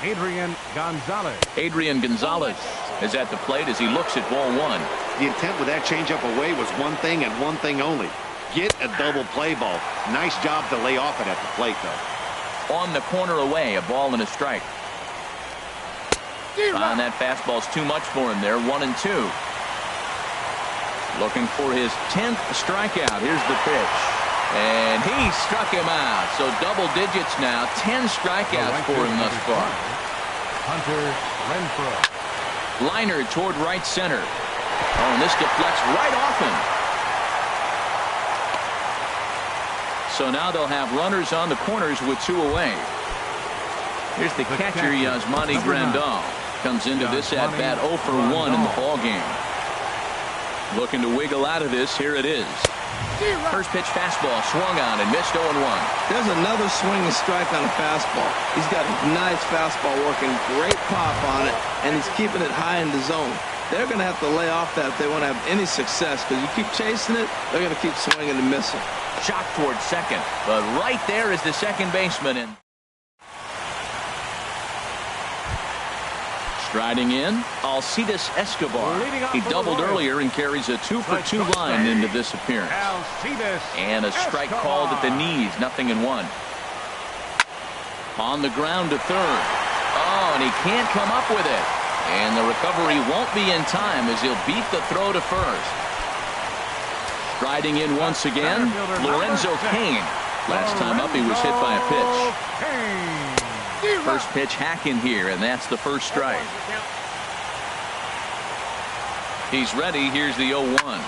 Adrian Gonzalez. Adrian Gonzalez is at the plate as he looks at ball 1. The intent with that changeup away was one thing and one thing only. get a double play ball. Nice job to lay off it at the plate, though. On the corner away, a ball and a strike. And that fastball's too much for him there. 1-2. Looking for his 10th strikeout. Here's the pitch. And he struck him out. So double digits now. 10 strikeouts for him thus far. Hunter Renfroe. Liner toward right center. Oh, and this deflects right off him. So now they'll have runners on the corners with 2 away. Here's the catcher, Yasmani Grandal. Comes into this at-bat 0 for 1 in the ballgame. Looking to wiggle out of this. Here it is. First pitch fastball swung on and missed 0-1. There's another swinging strike on a fastball. He's got a nice fastball working, great pop on it, and he's keeping it high in the zone. They're going to have to lay off that if they want to have any success, because you keep chasing it, they're going to keep swinging and missing. Shot towards second, but right there is the second baseman. And striding in, Alcides Escobar. He doubled earlier and carries a 2-for-2 line into this appearance. And a strike called at the knees, 0-1. On the ground to third. Oh, and he can't come up with it. And the recovery won't be in time as he'll beat the throw to first. Striding in once again, Lorenzo Cain. Last time up, he was hit by a pitch. First pitch hacking here, and that's the first strike. He's ready. Here's the 0-1.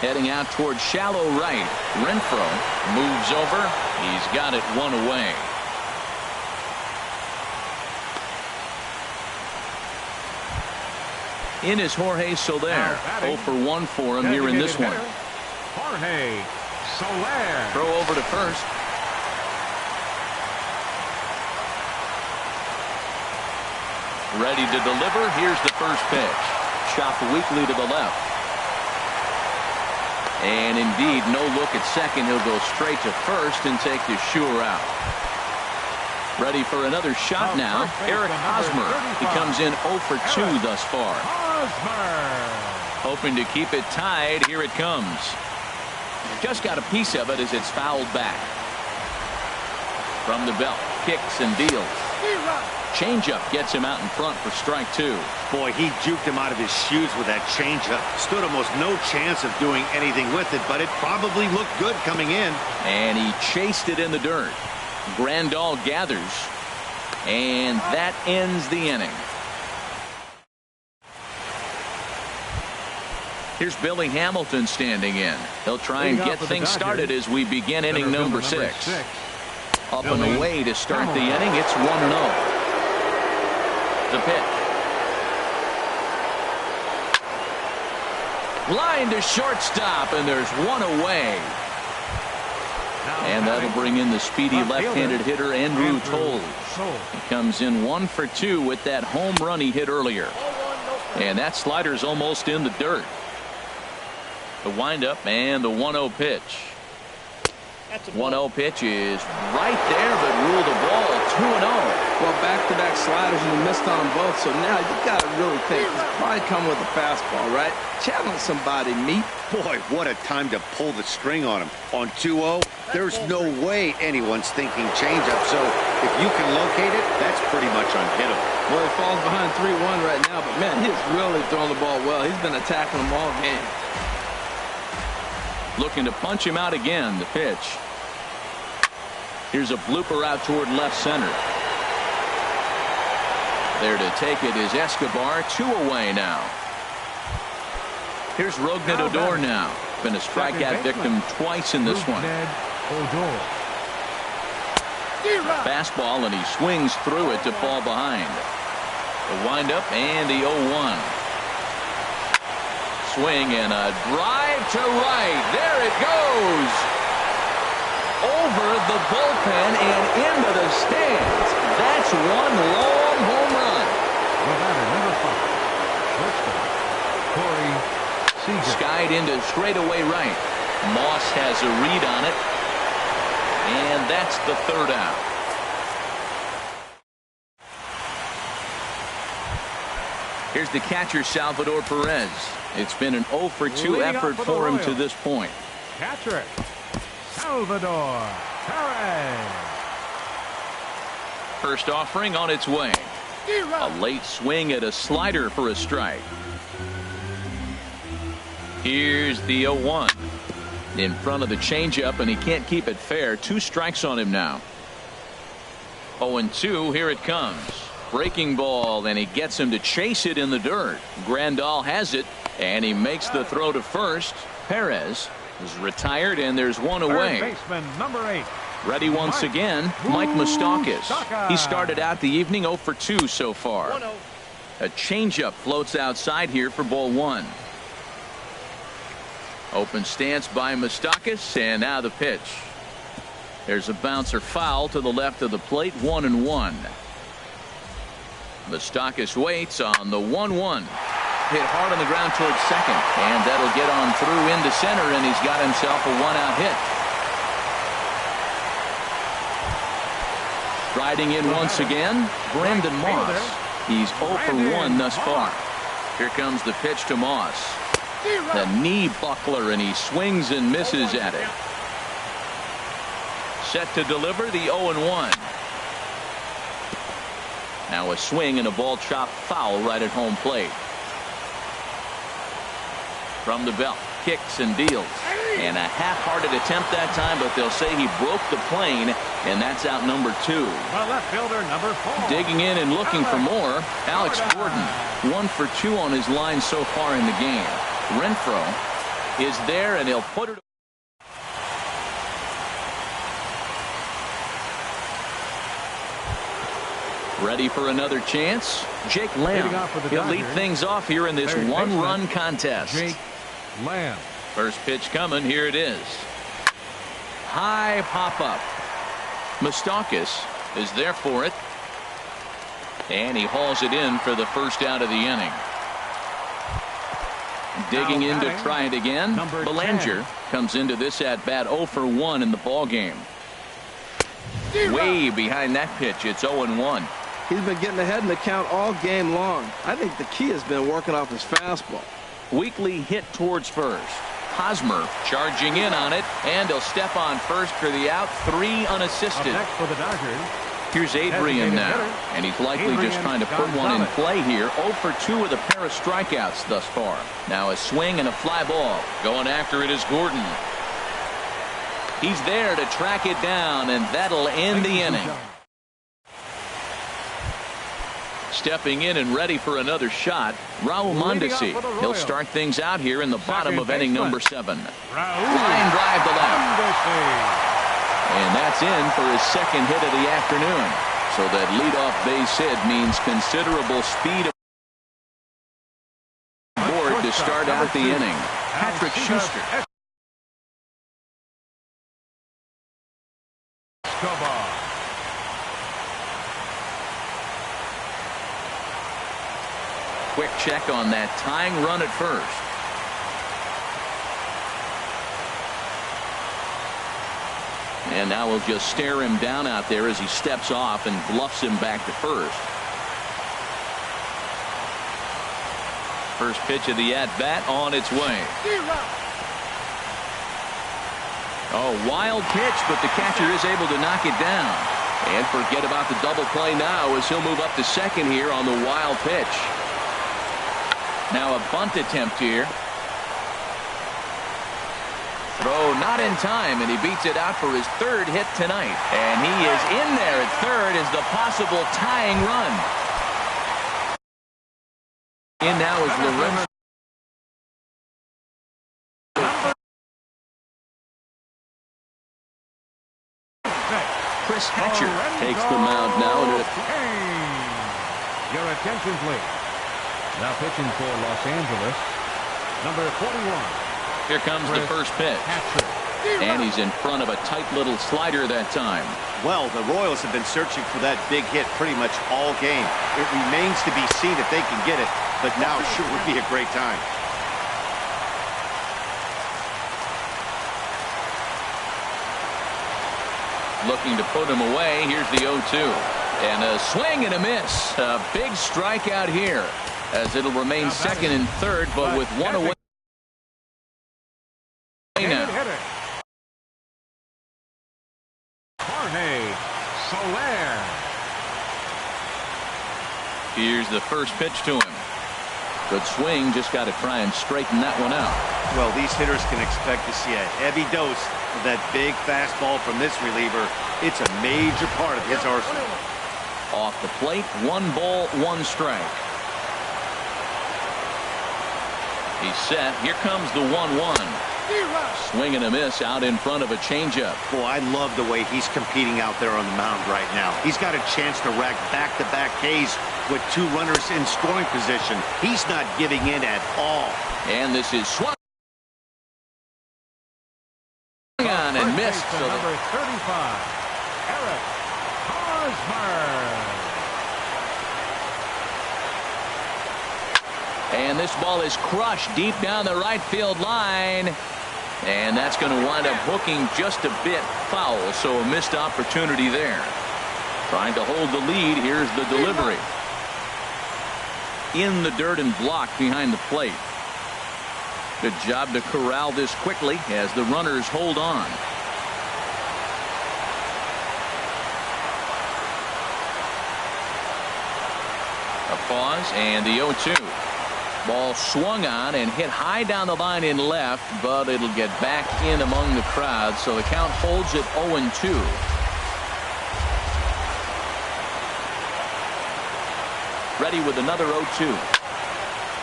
Heading out towards shallow right. Renfroe moves over. He's got it 1 away. In is Jorge Soler. 0 for 1 for him here in this one. Jorge Soler. Throw over to first. Ready to deliver. Here's the first pitch. Chopped weakly to the left. And indeed, no look at second. He'll go straight to first and take the sure out. Ready for another shot now. Eric Hosmer. He comes in 0 for 2 thus far. Hoping to keep it tied. Here it comes. Just got a piece of it as it's fouled back. From the belt. Kicks and deals. Changeup gets him out in front for strike 2. Boy, he juked him out of his shoes with that changeup. Stood almost no chance of doing anything with it, but it probably looked good coming in. And he chased it in the dirt. Grandal gathers. And that ends the inning. Here's Billy Hamilton standing in. He'll try and get things started as we begin inning number 6. Up and away to start the inning. It's 1-0. The pitch. Line to shortstop, and there's 1 away. And that'll bring in the speedy left-handed hitter Andrew Toles. He comes in 1 for 2 with that home run he hit earlier. And that slider's almost in the dirt. The windup and the 1-0 pitch. 1-0 pitch is right there, but ruled the ball 2-0. Well, back-to-back sliders, and he missed on them both. So now you got to really think he's probably coming with a fastball, right? Challenge somebody, meet. Boy, what a time to pull the string on him. On 2-0, there's no way anyone's thinking changeup. So if you can locate it, that's pretty much unhittable. Well, he falls behind 3-1 right now, but man, he's really throwing the ball well. He's been attacking them all game. Looking to punch him out again. The pitch. Here's a blooper out toward left center. There to take it is Escobar. 2 away now. Here's Rougned Odor now. Been a strikeout victim twice in this one. Fastball, and he swings through it to fall behind. The windup and the 0-1. Swing and a drive to right. There it goes. Over the bullpen and into the stands. That's 1 long home run. Skied into straightaway right. Moss has a read on it. And that's the 3rd out. Here's the catcher, Salvador Perez. It's been an 0 for 2 effort for him to this point. Catcher. Salvador Perez. First offering on its way. A late swing at a slider for a strike. Here's the 0-1. In front of the changeup, and he can't keep it fair. 2 strikes on him now. 0-2, here it comes. Breaking ball, and he gets him to chase it in the dirt. Grandal has it, and he makes the throw to first. Perez is retired, and there's one away. Third baseman, number 8. Ready once again, Mike Moustakas. He started out the evening 0 for 2 so far. A changeup floats outside here for ball 1. Open stance by Moustakas, and now the pitch. There's a bouncer foul to the left of the plate, 1-1. Moustakas waits on the 1-1. Hit hard on the ground towards second, and that'll get on through into center, and he's got himself a 1-out hit. Riding in once again, Brandon Moss. He's 0 for 1 thus far. Here comes the pitch to Moss. The knee buckler, and he swings and misses at it. Set to deliver the 0-1. Now a swing and a ball chopped foul right at home plate. From the belt, kicks and deals. And a half-hearted attempt that time, but they'll say he broke the plane, and that's out number 2. The left fielder, number 4. Digging in and looking for more, Alex Gordon. 1 for 2 on his line so far in the game. Renfroe is there, and he'll put it. Ready for another chance? Jake Lamb. He'll lead things off here in this one-run contest. Jake Lamb. First pitch coming. Here it is. High pop-up. Moustakas is there for it. And he hauls it in for the first out of the inning. Digging in to try it again. Belanger comes into this at-bat 0 for 1 in the ballgame. Way behind that pitch. It's 0-1. He's been getting ahead in the count all game long. I think the key has been working off his fastball. Weekly hit towards first. Hosmer charging in on it, and he'll step on first for the out. 3 unassisted. Next for the Dodgers. Here's Adrian now, and he's likely just trying to put one in play here. 0 for 2 with a pair of strikeouts thus far. Now a swing and a fly ball. Going after it is Gordon. He's there to track it down, and that'll end the inning. Stepping in and ready for another shot, Raul Mondesi. He'll start things out here in the bottom of inning number 7. Line drive to left. And that's in for his second hit of the afternoon. So that leadoff base hit means considerable speed aboard to start out the inning. Patrick Schuster. Quick check on that tying run at first. And now we'll just stare him down out there as he steps off and bluffs him back to first. First pitch of the at-bat on its way. Oh, wild pitch, but the catcher is able to knock it down. And forget about the double play now as he'll move up to second here on the wild pitch. Now a bunt attempt here. Throw not in time, and he beats it out for his 3rd hit tonight. And he is in there at 3rd as the possible tying run. In now is Lorenzo. Chris Hatcher takes the mound now. Your attention, please. Now pitching for Los Angeles, number 41. Here comes the first pitch. And he's in front of a tight little slider that time. Well, the Royals have been searching for that big hit pretty much all game. It remains to be seen if they can get it, but now sure would be a great time. Looking to put him away. Here's the 0-2. And a swing and a miss. A big strikeout here, as it'll remain second and third, but with one away now. nowhere. Here's the first pitch to him. Good swing, just got to try and straighten that one out. Well, these hitters can expect to see a heavy dose of that big fastball from this reliever. It's a major part of his arsenal. Off the plate, 1 ball, 1 strike. He's set. Here comes the 1-1. Swing and a miss out in front of a changeup. Boy, I love the way he's competing out there on the mound right now. He's got a chance to rack back-to-back Ks with 2 runners in scoring position. He's not giving in at all. And this is swung on and missed. So number 35, Eric Hosmer. And this ball is crushed deep down the right field line. And that's going to wind up hooking just a bit foul, so a missed opportunity there. Trying to hold the lead. Here's the delivery. In the dirt and blocked behind the plate. Good job to corral this quickly as the runners hold on. A pause and the 0-2. Ball swung on and hit high down the line in left, but it'll get back in among the crowd, so the count holds at 0-2. Ready with another 0-2.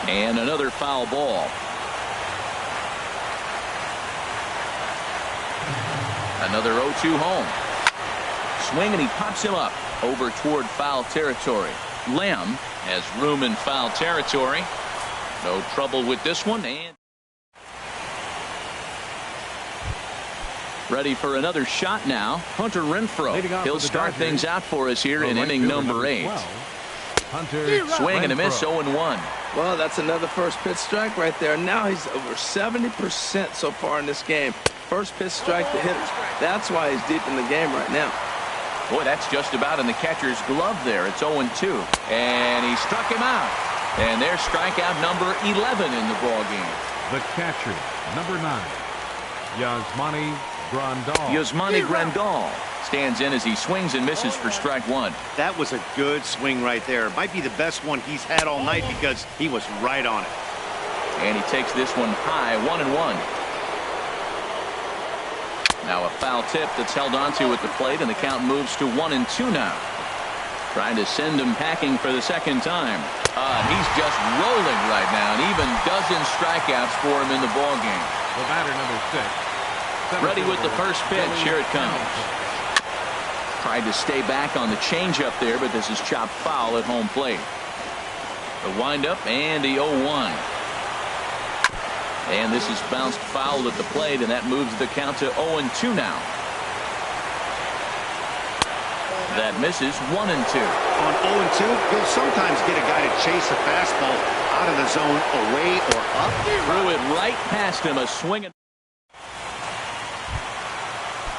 And another foul ball. Another 0-2 home. Swing and he pops him up over toward foul territory. Lamb has room in foul territory. No trouble with this one. And ready for another shot now. Hunter Renfroe. He'll start things out for us here in inning number 8. Swing and a miss, 0-1. Well, that's another first pitch strike right there. Now he's over 70% so far in this game. First pitch strike to hitters. That's why he's deep in the game right now. Boy, that's just about in the catcher's glove there. It's 0-2. And he struck him out. And there's strikeout number 11 in the ballgame. The catcher, number 9, Yasmani Grandal. Yasmani Grandal stands in as he swings and misses for strike 1. That was a good swing right there. Might be the best one he's had all night because he was right on it. And he takes this one high, 1-1. Now a foul tip that's held onto at the plate, and the count moves to 1-2 now. Trying to send him packing for the second time. He's just rolling right now, and even dozen strikeouts for him in the ballgame. The batter, number 6. Ready with the first pitch. Here it comes. Tried to stay back on the changeup there, but this is chopped foul at home plate. The windup and the 0-1. And this is bounced foul at the plate, and that moves the count to 0-2 now. That misses 1-2. On 0-2, you'll sometimes get a guy to chase a fastball out of the zone, away or up. Threw it right past him, a swing.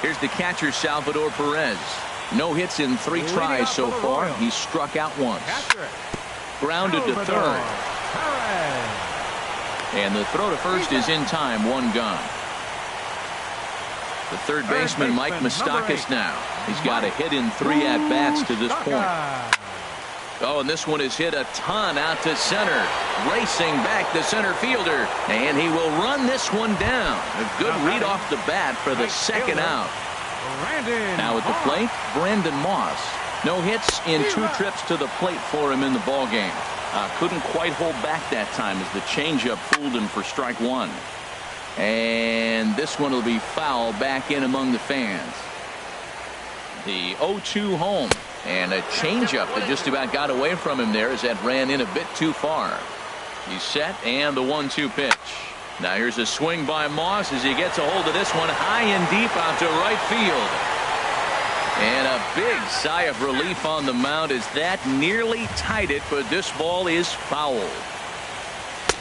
Here's the catcher, Salvador Perez. No hits in 3 tries so far. He's struck out once. Grounded to third. And the throw to first is in time, 1 gone. The third baseman, Mike Moustakas now. He's got a hit in 3 at-bats to this point. Oh, and this one is hit a ton out to center. Racing back the center fielder. And he will run this one down. A good read off the bat for the second out. Now at the plate, Brandon Moss. No hits in 2 trips to the plate for him in the ballgame. Couldn't quite hold back that time as the changeup fooled him for strike 1. And this one will be foul back in among the fans. The 0-2 home. And a changeup that just about got away from him there as that ran in a bit too far. He's set, and the 1-2 pitch. Now here's a swing by Moss as he gets a hold of this one high and deep out to right field. And a big sigh of relief on the mound as that nearly tied it, but this ball is foul.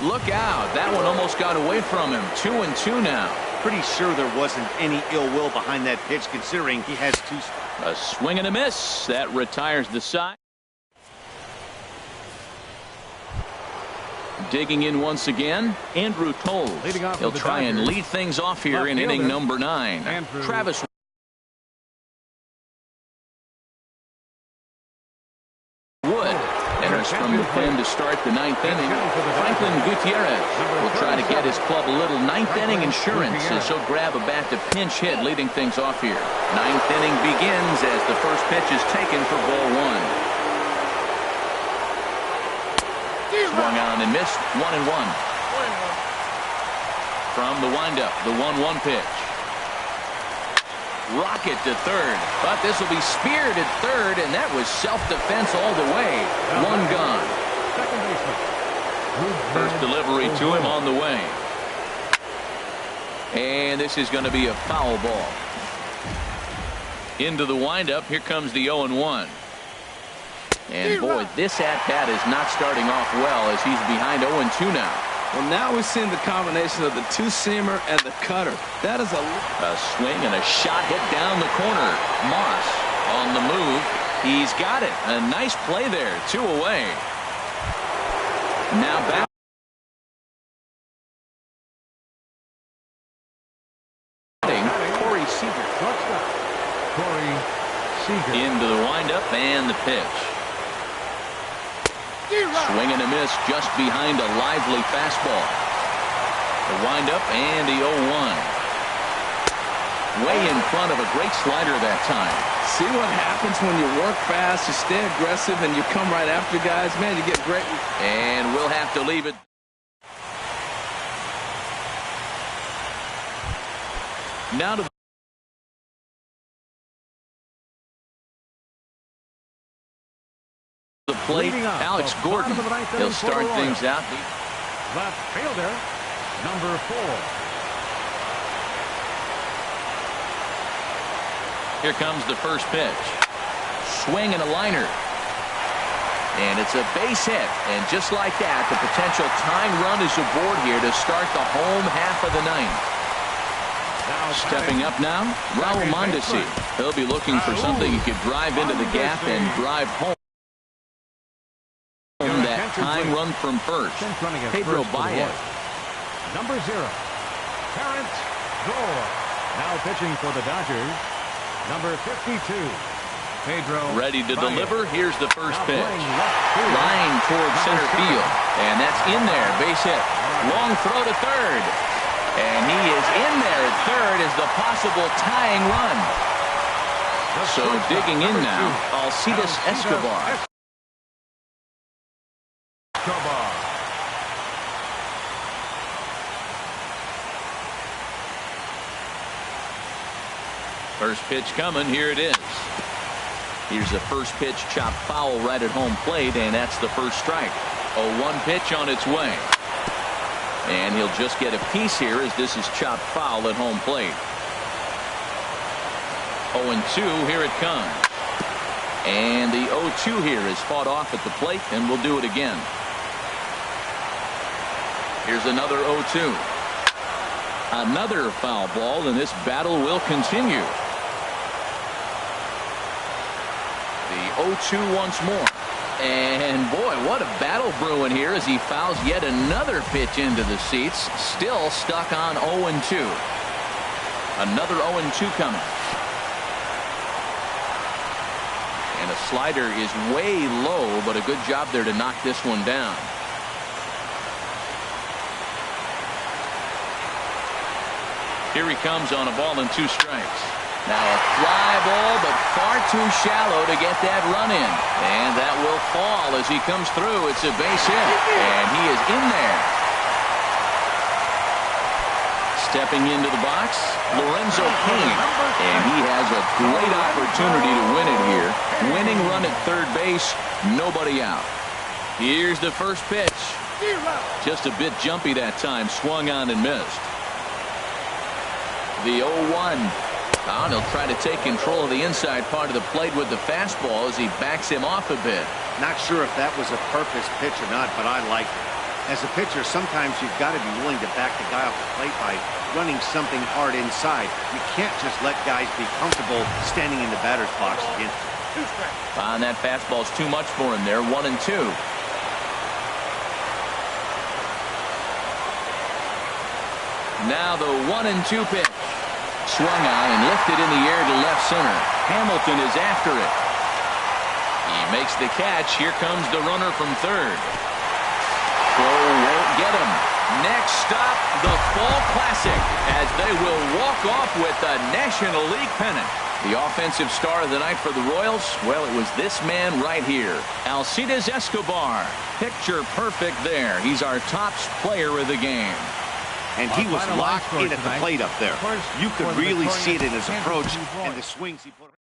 Look out. That one almost got away from him. 2-2 now. Pretty sure there wasn't any ill will behind that pitch, considering he has 2. A swing and a miss. That retires the side. Digging in once again, Andrew Toles. He'll try and lead things off here in inning number 9. Travis ace from the pen to start the ninth inning. Franklin Gutierrez will try to get his club a little ninth inning insurance as he'll grab a bat to pinch hit, leading things off here. Ninth inning begins as the first pitch is taken for ball one. Swung on and missed. 1-1. From the windup, the 1-1 pitch. Rocket to third, but this will be speared at third, and that was self-defense all the way. One gone. First delivery to him on the way. And this is going to be a foul ball. Into the windup, here comes the 0-1. And boy, this at-bat is not starting off well as he's behind 0-2 now. Well, now we've seen the combination of the two-seamer and the cutter. That is a swing and a shot hit down the corner. Moss on the move. He's got it. A nice play there. 2 away. Now back. Corey Seager. Corey Seager. Into the windup and the pitch. Swing and a miss just behind a lively fastball. The windup and the 0-1. Way in front of a great slider that time. See what happens when you work fast, you stay aggressive, and you come right after guys. Man, you get great. And we'll have to leave it. Now to the plate, Alex Gordon. He'll start things out. Left fielder, number 4. Here comes the first pitch. Swing and a liner. And it's a base hit. And just like that, the potential tying run is aboard here to start the home half of the ninth. Stepping up now, Raul Mondesi. He'll be looking for something he could drive into the gap and drive home. That tying run from first. Pedro Baez. Number 0, Terrence Gore. Now pitching for the Dodgers, number 52, Pedro. Ready to Baez. deliver. Here's the first pitch. Line towards center field. And that's in there. Base hit. Long throw to third. And he is in there at third as the possible tying run. So digging in now, Alcides Escobar. First pitch coming. Here it is. Here's the first pitch chopped foul right at home plate, and that's the first strike. 0-1 pitch on its way. And he'll just get a piece here as this is chopped foul at home plate. 0-2. Here it comes. And the 0-2 here is fought off at the plate, and we'll do it again. Here's another 0-2. Another foul ball, and this battle will continue. The 0-2 once more. And boy, what a battle brewing here as he fouls yet another pitch into the seats. Still stuck on 0-2. Another 0-2 coming. And a slider is way low, but a good job there to knock this one down. Here he comes on a ball and 2 strikes. Now a fly ball, but far too shallow to get that run in. And that will fall as he comes through. It's a base hit, and he is in there. Stepping into the box, Lorenzo Cain. And he has a great opportunity to win it here. Winning run at third base, nobody out. Here's the first pitch. Just a bit jumpy that time, swung on and missed. The 0-1. And he'll try to take control of the inside part of the plate with the fastball as he backs him off a bit. Not sure if that was a purpose pitch or not, but I like it. As a pitcher, sometimes you've got to be willing to back the guy off the plate by running something hard inside. You can't just let guys be comfortable standing in the batter's box against him. And that fastball's too much for him there. 1-2. Now the 1-2 pitch. Swung on and lifted in the air to left center. Hamilton is after it. He makes the catch. Here comes the runner from third. Throw won't get him. Next stop, the Fall Classic, as they will walk off with the National League pennant. The offensive star of the night for the Royals, well, it was this man right here, Alcides Escobar. Picture perfect there. He's our top player of the game. And he was locked in at the plate up there. You could really see it in his approach and the swings he put.